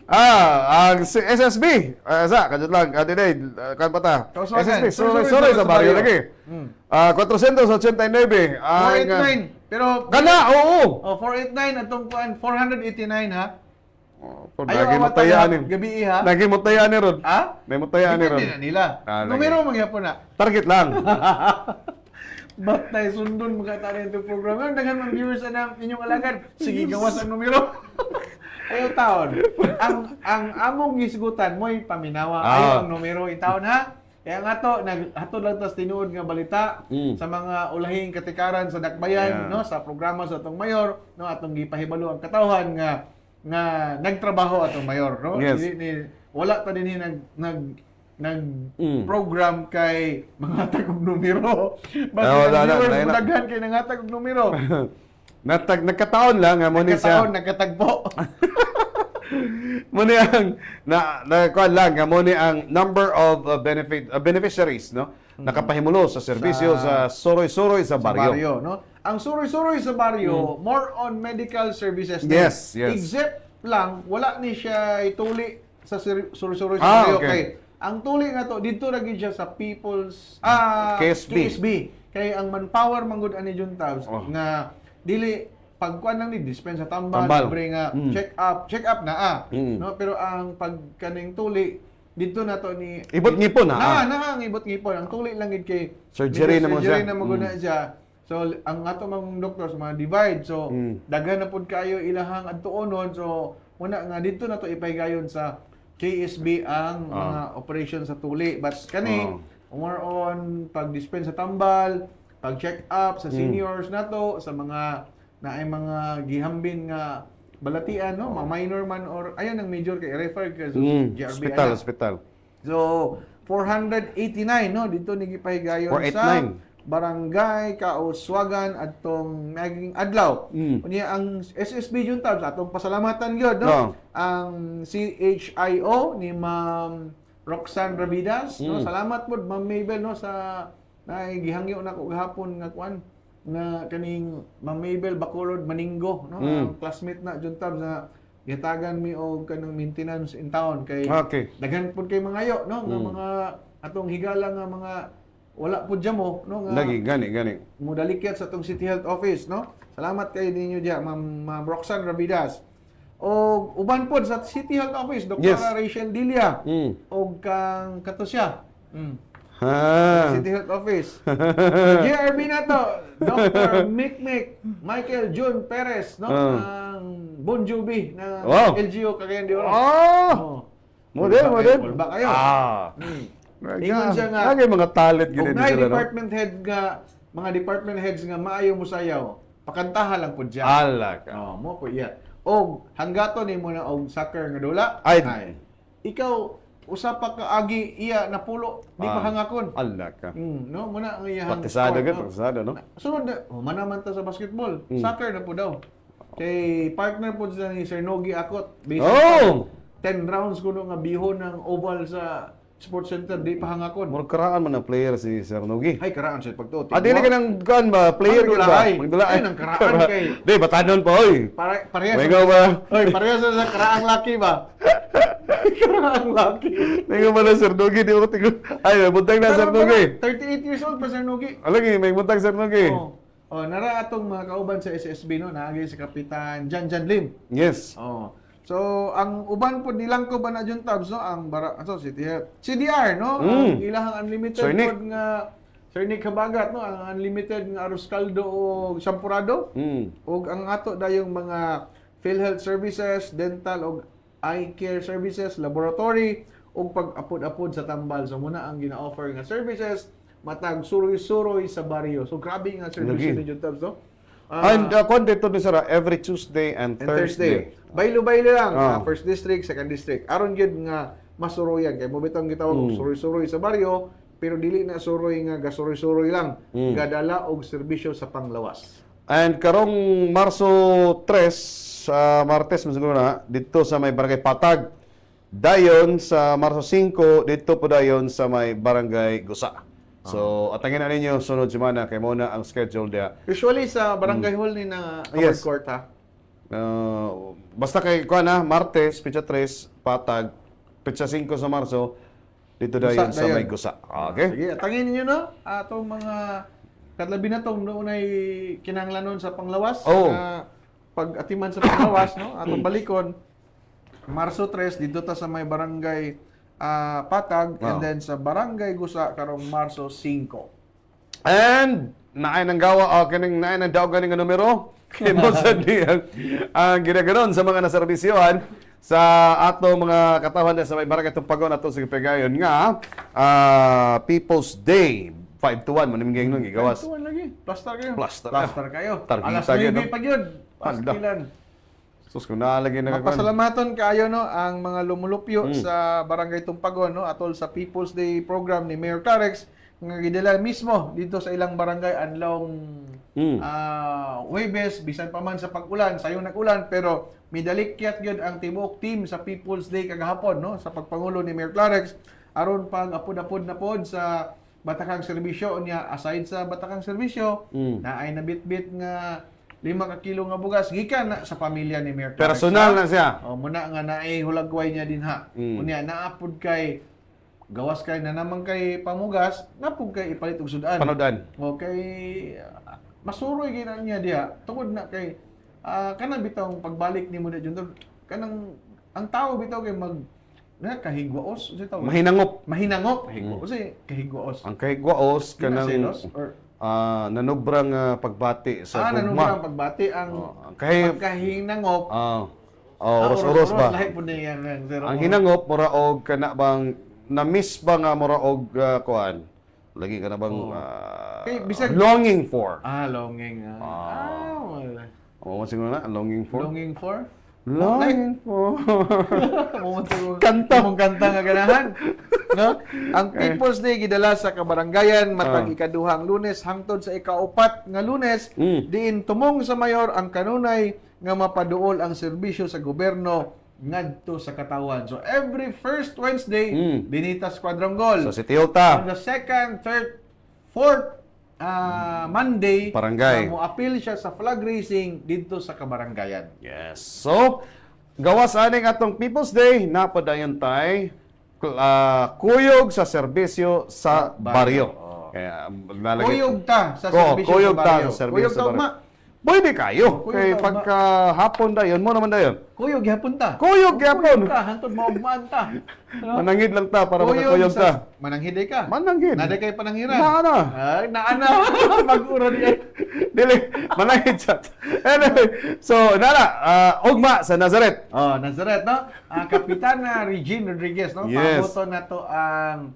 Ang SSB. Kadyo lang. Today, kan pa ta? Kausagan. SSB. Sorry sa barrio lagi. 489. 489. Pero Kana, oo. 489 atong kuan 489 ha. Lagi mo tayaan ni. Gabi ha. Lagi mo tayaan ni Rod. Ha? May mo tayaan ni Rod. Hindi na nila. Lagi. Numero mangyapon na. Target lang. Batay sundon mga tanan itong program. Ang daghan mga viewers na inyong alagad. Sige, gawas ang numero. Ayaw taon. Ang among gisgutan mo'y paminawa. Ayaw ang numero itaon ha. Kaya nga to, hatod lang tas tinuod nga balita sa mga ulahing katikaran sa Dakbayan, no, sa programa sa atong mayor, no, atong gipahibalo ang katawhan nga nagtrabaho atong mayor, no. Yes. Wala ta dinhi nag program kay mga tagog numero. Basta wala na, viewers wala na. daghan kay nangatag og numero. Nagkataon lang nga mo ni siya. Nagkataon, nagkatagpo. Mo ni ang kuan lang nga mo ni ang number of beneficiaries, no? Nakapahimulo sa serbisyo sa suroy-suroy sa baryo. No? Ang suroy-suroy sa baryo, more on medical services din. Yes, yes. Except lang, wala ni siya ituli sa suroy-suroy sa baryo. Okay. Kay, ang tuli nga to, dito lagi siya sa People's KSB. Kay ang manpower manggod ani Juntabs nga dili pagkuan lang ni dispensa tambal, libre nga check up na no, pero ang pagkaning tuli dito na to ni Ibot ngipon ang ibot ngipon ang tuli lang gid kay surgery na mo siya. siya. So ang ato mga doktor sa mga divide, so daghan na pud kayo ilahang adtuonon, so una nga dito na to ipahigayon sa KSB ang mga operation sa tuli, but kani more on pag-dispense sa tambal, pag-check up sa seniors nato, sa mga na ay mga gihambin nga balatian, no, mga minor man or ayun ang major kay refer ka sa GRB Hospital. So 489 no dito ni gipahigayon 489. sa Barangay Kauswagan atong naging adlaw. Unya ang SSB Juntabs atong pasalamatan gyud, no. Ang CHIO ni Ma'am Roxanne Rabidas, no. Salamat pod Ma'am Mabel, no, sa gihangyo nako gahapon nga kuan na kaning Ma'am Mabel Bacolod Maninggo, no, ang classmate na Juntabs na gitagan mi og kanang maintenance in town kay daghan pud kay mga yo, no, nga mga atong higala nga mga wala pud mo, no, nga Lagi gani. mudalikyat sa atong City Health Office, no. Salamat kay ninyo diya Ma'am Roxanne Rabidas. O uban pod sa City Health Office Dr. Rachel Dilia og kang katusya. City Health Office. GRB na to, Dr. Michael June Perez, no? Ang Bon Jovi na LGU Cagayan de Oro. Model. Ba kayo? Ingon siya nga, mga talent gid kung department head nga, mga department heads nga maayo mo sayaw, pakantaha lang po dyan. Ala ka. Mo po iya. O hanggato ni mo na og soccer nga dula. Ay. Ikaw usa pa ka agi iya napulo di pa hangakon. Ala ka. No, muna ang iyang Praktisado sport, gid, praktisado, no? Sunod na, manaman ta sa basketball. Soccer na po daw. Kay partner po sa ni Sir Nogi Akot. Based on 10 rounds kuno nga bihon ng oval sa Sports Center di pa hangakon. Murag karaan man ang player si Sir Nogi. Ay karaan siya pagtuti. Dili ka nang kuan ba player gid ba? Magdulaay. Ay nang karaan kay. Di batanon pa oy. Parehas. Ikaw ba? Oy, parehas sa karaang laki ba? Karaang laki. Tingnan mo na Sir Nogi, di ko tingnan. Ay, buntag na Sir Nogi. 38 years old pa Sir Nogi. Alagi, may buntag Sir Nogi. Nara atong mga kauban sa SSB, no, naagi si Kapitan Jan Lim. Yes. So ang uban po nilang ko ba na Juntabs, no, ang CDR, no, ang ilahang unlimited pod nga Sir Nick Habagat, no, ang unlimited nga arroz caldo o champurado. Og ang ato dayong mga PhilHealth services, dental og eye care services, laboratory ug pag-apod-apod sa tambal. So muna ang gina-offer nga services matag suroy-suroy sa baryo. So grabe nga service ni Juntabs, no. And kung dito ni Sara, every Tuesday and Thursday. Baylo-baylo lang, first district, second district. Aron gyud nga masuroyan kay mo bitong gitawag og suroy-suroy sa baryo, pero dili na suroy nga gasuroy-suroy lang, gadala og serbisyo sa panglawas. And karong Marso 3 sa Martes siguro na dito sa may Barangay Patag. Dayon sa Marso 5 dito po dayon sa may Barangay Gusa. So, atangin na ninyo sunod semana kay mo na ang schedule dia. Usually sa Barangay Hall ni na court ha. Basta kay kuan na Martes, petsa 3, Patag, petsa 5 sa Marso dito dayon sa may Gusa. Okay? Sige, atangin ninyo no atong mga katlabi na tong noonay kinahanglanon sa panglawas na pag-atiman sa panglawas, no, atong balikon Marso 3 dito ta sa may Barangay Patag and then sa Barangay Gusa karong Marso 5. And naay nang gawa o kaning naay nang daog ganing nga numero kinusad ni ang ginaganon sa mga naserbisyohan sa ato mga katawhan sa may barangay Tumpagon ato sa Pegayon nga People's Day 5 to 1 manimigay nung gigawas. Tuwan lagi. Plaster kayo. Plaster. kayo. Targeta Alas kayo, 9 no? pa yun. Pagda. Pastilan. Sus kung naalagay na Magpasalamaton kayo no ang mga lumulupyo sa Barangay Tumpagon no atol sa People's Day program ni Mayor Clarex nga gidala mismo dito sa ilang barangay anlong Huwebes bisan pa man sa pag-ulan sayo nag-ulan pero midalikyat gyud ang tibuok team sa People's Day kagahapon no sa pagpangulo ni Mayor Clarex aron pang apod-apod na pod sa batakang serbisyo niya aside sa batakang serbisyo na ay nabitbit nga 5 ka kilo nga bugas gikan na sa pamilya ni Mayor Clarex. personal na siya. O muna nga naay hulagway niya din ha. Unya naapod kay gawas kay na naman kay pamugas, napod kay ipalit og sudan. Panodan. O kay masuroy gyud na niya diha tungod na kay kana bitong pagbalik nimo na junto kanang ang tao bitaw kay mag kahigwaos sa tao. Mahinangop. Mahinangop. Kahigwaos kahigwaos. Ang kahigwaos kanang Selos or nanubrang pagbati sa nanong gugma. pagbati ang Kay pagkahinangop. oros-oros ba? Lahi po na yan. Ang hinangop mura og kana bang na-miss ba nga mura og kuan? Lagi ka na bang Kay, bisag- longing for? Longing. Wala. O siguro na longing for. Longing for? Longing for. Kanta. Mong kanta nga ganahan. No? Ang People's Day gidala sa kabaranggayan matag ikaduhang Lunes hangtod sa ikaupat nga Lunes diin tumong sa mayor ang kanunay nga mapaduol ang serbisyo sa gobyerno ngadto sa katawan. So every first Wednesday Binitas Quadrangle. Sa Sitiota. On the second, third, fourth Monday, Barangay. mo appeal siya sa flag racing dito sa kabaranggayan. Yes. So, gawas aning atong People's Day, napadayon tay kuyog sa serbisyo sa baryo. Kaya lalagay. Kuyog ta sa serbisyo kuyog sa ta baryo. sa serbisyo Kuyog sa ta baryo. ugma. Pwede kayo. Kuyog Kay ta, pagka hapon dayon mo naman dayon. Kuyog gyapon ta. Kuyog gyapon. Kuyog ta hangtod maugmaan ta. Manangid lang ta para makakuyog ta. Mananghid ka. Mananghid. Nada kay pananghiran. Naana. Ay, naana. Mag-ura diyan. Dili, manangid siya. Anyway, so nana, ugma sa Nazareth. Nazareth, no? Kapitana Regine Rodriguez, no? Yes. Paboto na to ang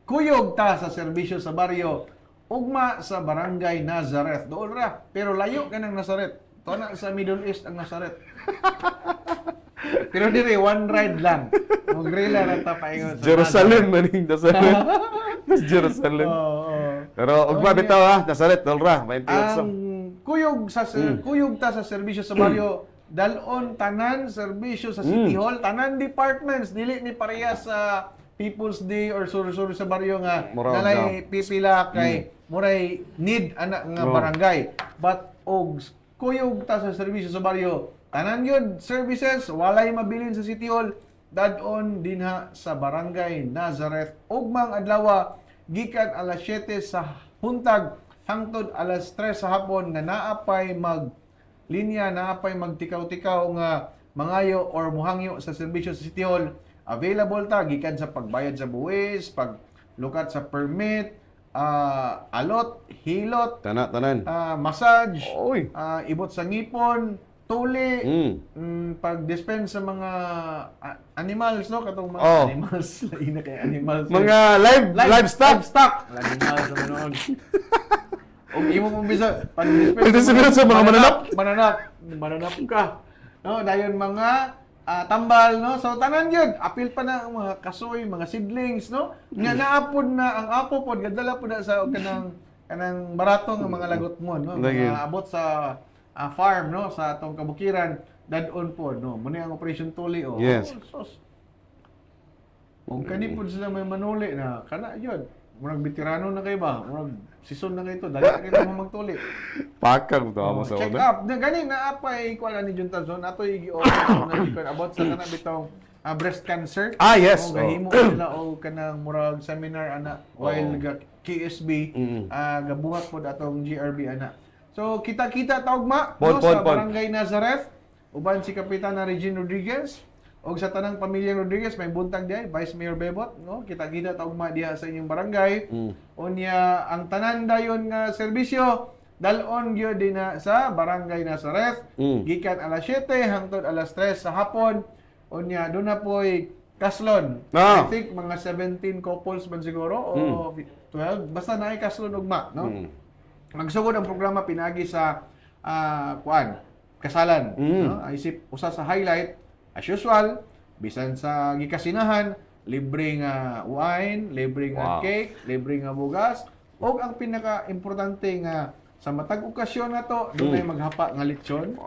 kuyog ta sa serbisyo sa baryo. Ugma sa Barangay Nazareth. Doon ra. Pero layo ka ng Nazareth. Ito na sa Middle East ang Nazareth. Pero dire, one ride lang. Mag-rela na ta paingon sa Jerusalem maning Nazareth. Mas Jerusalem. Pero ugma bitaw ha, Nazareth doon ra. 28. Ang kuyog sa kuyog ta sa serbisyo sa baryo, dalon tanan serbisyo sa City Hall, tanan departments dili ni pareha sa People's Day or suri-suri sa baryo nga Mura nalay pipila kay muray need ana nga barangay. But og kuyog ta sa serbisyo sa baryo, tanan yun services walay mabilin sa City Hall, dadon dinha sa Barangay Nazareth ugmang adlaw gikan alas 7 sa buntag hangtod alas 3 sa hapon nga naapay linya naapay magtikaw-tikaw nga mangayo or muhangyo sa serbisyo sa City Hall. Available ta gikan sa pagbayad sa buwis, paglukat sa permit, alot, hilot, Tanan. massage, Oy. ibot sa ngipon, tuli, pag-dispense sa mga animals, no? Katong mga animals, lain na kay animals. Mga livestock. Animals sa manood. O imo mong bisa pag-dispense Pag-dispense sa mga mananap ka. No, dayon mga tambal, no? So tanan gyud, apil pa na ang mga kasoy, mga seedlings, no? Nga naapod na ang apo pod gadala pod na sa kanang barato nga mga lagot mo, no? Mga abot sa farm, no? Sa atong kabukiran dadon pod, no? Muni ang operation tuli, oh. Yes. Sos. Kung kani pod sila may manuli na kana gyud. Murag veterano na kayo ba? Murag season na kayo to, dali na kayo na magtuli. Pakang to mo sa Check una. up. Gani na apay kuan ni Junta Zone ato i-open about sa kana bitong breast cancer. Yes. Gahimo sila o kanang murag seminar ana while KSB gabuhat pod atong GRB ana. So kita-kita taugma Pon. sa Barangay Nazareth uban si Kapitana Regine Rodriguez Og sa tanang pamilya Rodriguez may buntag diay Vice Mayor Bebot, no? Kita-kita ta ugma diha sa inyong barangay. Unya ang tanan dayon nga serbisyo dalon gyud din na sa Barangay Nazareth. Gikan alas 7 hangtod alas 3 sa hapon. Unya doon na po'y kaslon. I think mga 17 couples man siguro o 12 basta naay kaslon ugma, no? Magsugod ang programa pinagi sa kasalan, no? Isip usa sa highlight as usual bisan sa gikasinahan libre nga wine, libre nga cake, libre nga bugas, ug ang pinaka-importante nga sa matag okasyon na to dunay maghapa nga lechon.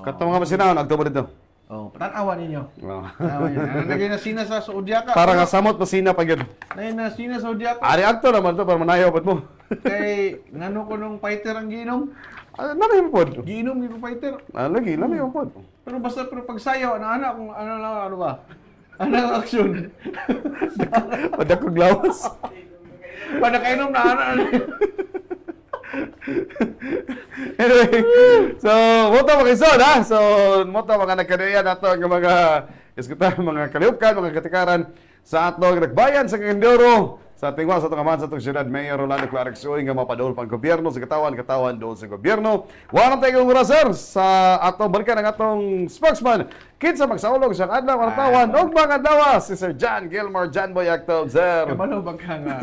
Katong mga masinaw nagtubo dito. Tanawa ninyo. Tanawa ninyo. Nagay na sina sa Sudyaka. Para nga samot masina pa gyud. Nagay na sina sa Sudyaka. Ari akto naman to para manayaw pud mo. Kay ngano ko nung fighter ang giinom? Nami mo pod. Giinom ni fighter. Lagi nami mo pod. Pero basta pag sayaw ana kung ano ba? Ano ang aksyon? Padakog lawas. Padakainom na ana. Anyway, so moto mga isod ha. So moto mga nagkadaya nato ang mga mga kalihukan, mga katikaran sa atong nagbayan sa Mindoro sa tingwa sa atong aman sa atong syudad Mayor Rolando Clarix Uy nga mapadol pang gobyerno sa katawan doon sa gobyerno. Wala tayong oras sir sa atong balikan ang atong spokesman kinsa magsaulog sa adlaw katawan og mga dawas si Sir John Gilmore John Boy Actob sir. Kabalo ba ka nga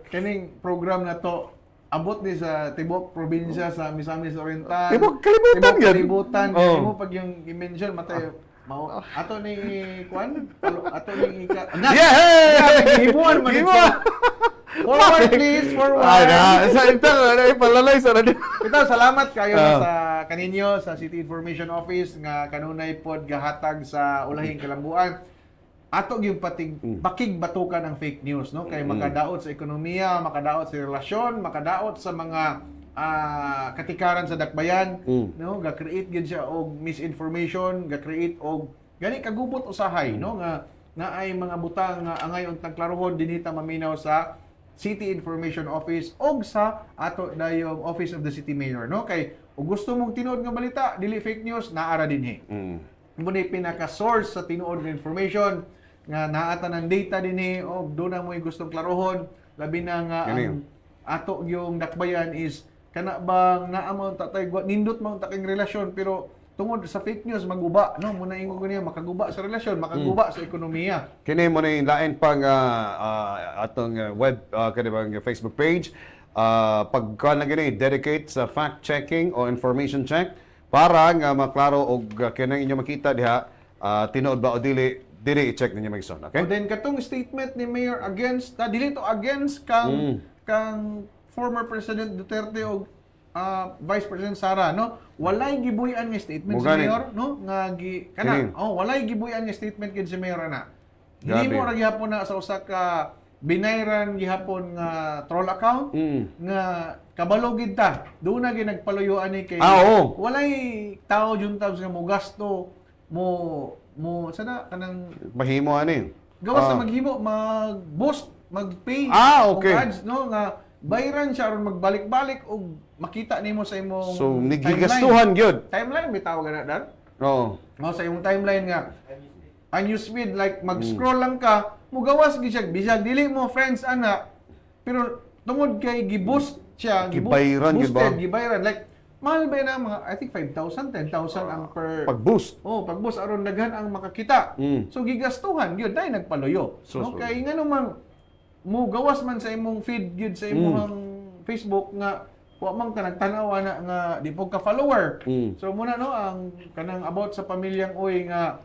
kining program na to abot ni sa tibok probinsya sa Misamis Oriental. Tibok kalibutan Tibok yan. kalibutan. Mo pag yung i-mention matay ato ni kuan ato ni himuan man ito. Forward please, forward. Sa ito palalay sa radio. Ito, salamat kayo sa kaninyo sa City Information Office nga kanunay pod gahatag sa ulahing kalambuan. Ato yung bakig batukan ang fake news, no? Kay makadaot sa ekonomiya, makadaot sa relasyon, makadaot sa mga katikaran sa dakbayan, no? Ga-create gid siya og misinformation, ga-create og gani kagubot usahay, no? Nga ay mga butang nga angay untang klarohon dinita maminaw sa City Information Office og sa ato dayong Office of the City Mayor, no? Kay ug gusto mong tinuod nga balita, dili fake news, naara dinhi. Muna pinaka-source sa tinuod nga information nga naata ng data dinhi o doon na mo gustong klarohon labi na nga ang ato yung dakbayan is kana bang naamon tatay nindot mo taking relasyon pero tungod sa fake news maguba, no? Muna ingon ko niya makaguba sa relasyon, makaguba sa ekonomiya. Kini mo ni lain pang atong web kani bang Facebook page pagkuan lang gini dedicate sa fact checking o information check para nga maklaro og kanang inyo makita diha tinuod ba o dili i-check ninyo mag-son, okay? And then katong statement ni Mayor against dili to against kang former President Duterte o Vice President Sara, no? Walay gibuy-an nga statement si Mayor, no? Nga walay gibuy-an nga statement kid si Mayor ana. Dili mo ra gihapon na sa usa ka binayran gihapon nga troll account nga kabalo gid ta. Doon na gid nagpaluyuan ni kay walay tao juntab nga mo gasto mo sana kanang mahimo ani. Gawas na maghimo, mag-boost, mag-pay okay. og ads, no? Nga bayran siya aron magbalik-balik og makita nimo sa imong so nigigastuhan gyud. Timeline may tawag na dan? Oo. Sa imong timeline nga ang newsfeed like mag-scroll lang ka, mugawas gid siya bisag dili mo friends ana. Pero tungod kay gi-boost siya, gibayran gyud ba? Gibayran like mahal ba na mga, I think 5,000, 10,000 ang per... Pag-boost. Pag-boost. Aron daghan ang makakita. So, gigastuhan, yun, dahil nagpaluyo. Kaya nga naman, mo gawas man sa imong feed, yun, sa imong Facebook, nga, wa man ka nagtanawa na, nga, di po ka-follower. So, muna, no, ang kanang about sa pamilyang Uy, nga,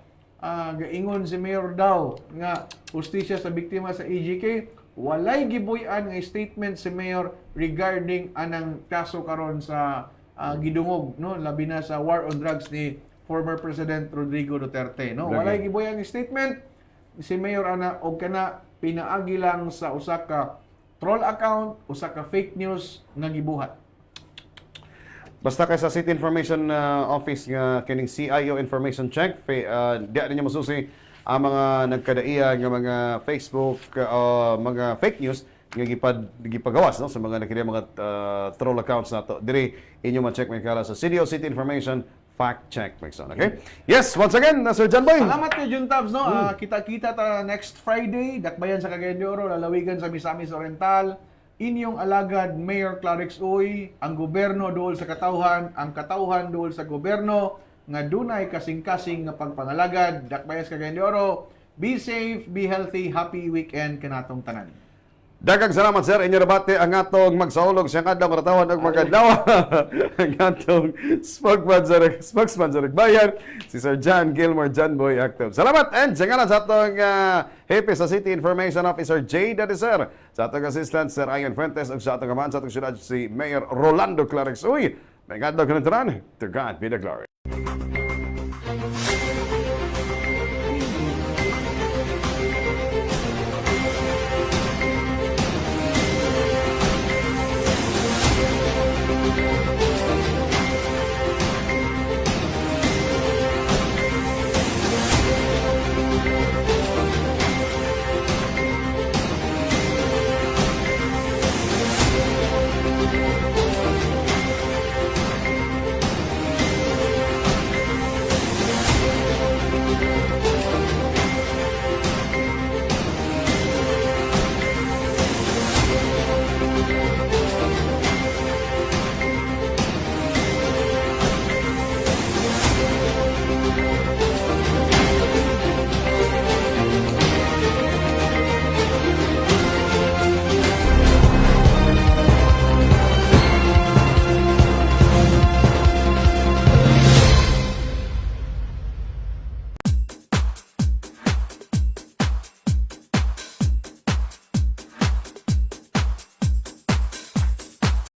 gaingon si Mayor daw, nga, hustisya sa biktima sa EJK, walay gibuy-an nga statement si Mayor regarding anang kaso karon sa gidungog, no, labi na sa war on drugs ni former President Rodrigo Duterte, no. Walay gibuy-an statement si Mayor ana og kana pinaagi lang sa usa ka troll account, usa ka fake news nga gibuhat. Basta kay sa City Information Office nga kining CIO information check, di ninyo masusi ang mga nagkadaiya nga mga Facebook mga fake news nga gipagawas no sa mga nakita mga troll accounts nato. Diri inyo ma-check may kala sa City Information fact check, Mixon. Okay? Yes, once again, Sir John Boy. Salamat kay Jun Tabs, no? Kita-kita ta next Friday, dakbayan sa Cagayan de Oro, lalawigan sa Misamis Oriental. Inyong alagad, Mayor Clarix Uy, ang gobyerno dool sa katawhan, ang katawhan dool sa gobyerno, nga dunay kasing-kasing nga pagpangalagad, dakbayan sa Cagayan de Oro. Be safe, be healthy, happy weekend kanatong tanan. Daghang salamat, sir. Inyo nabati ang atong magsaulog sa kadlaw katawan ug magkadlaw. Ang atong spokesman sa Regbayan, si Sir John Gilmore John Boy Active. Salamat and sa ngalan sa atong hepe sa City Information Officer Jay Dadiser, sa atong assistant Sir Ian Fuentes ug sa atong kaman sa atong syudad si Mayor Rolando Clarix Uy. May kadlaw kanang tanan. To God be the glory.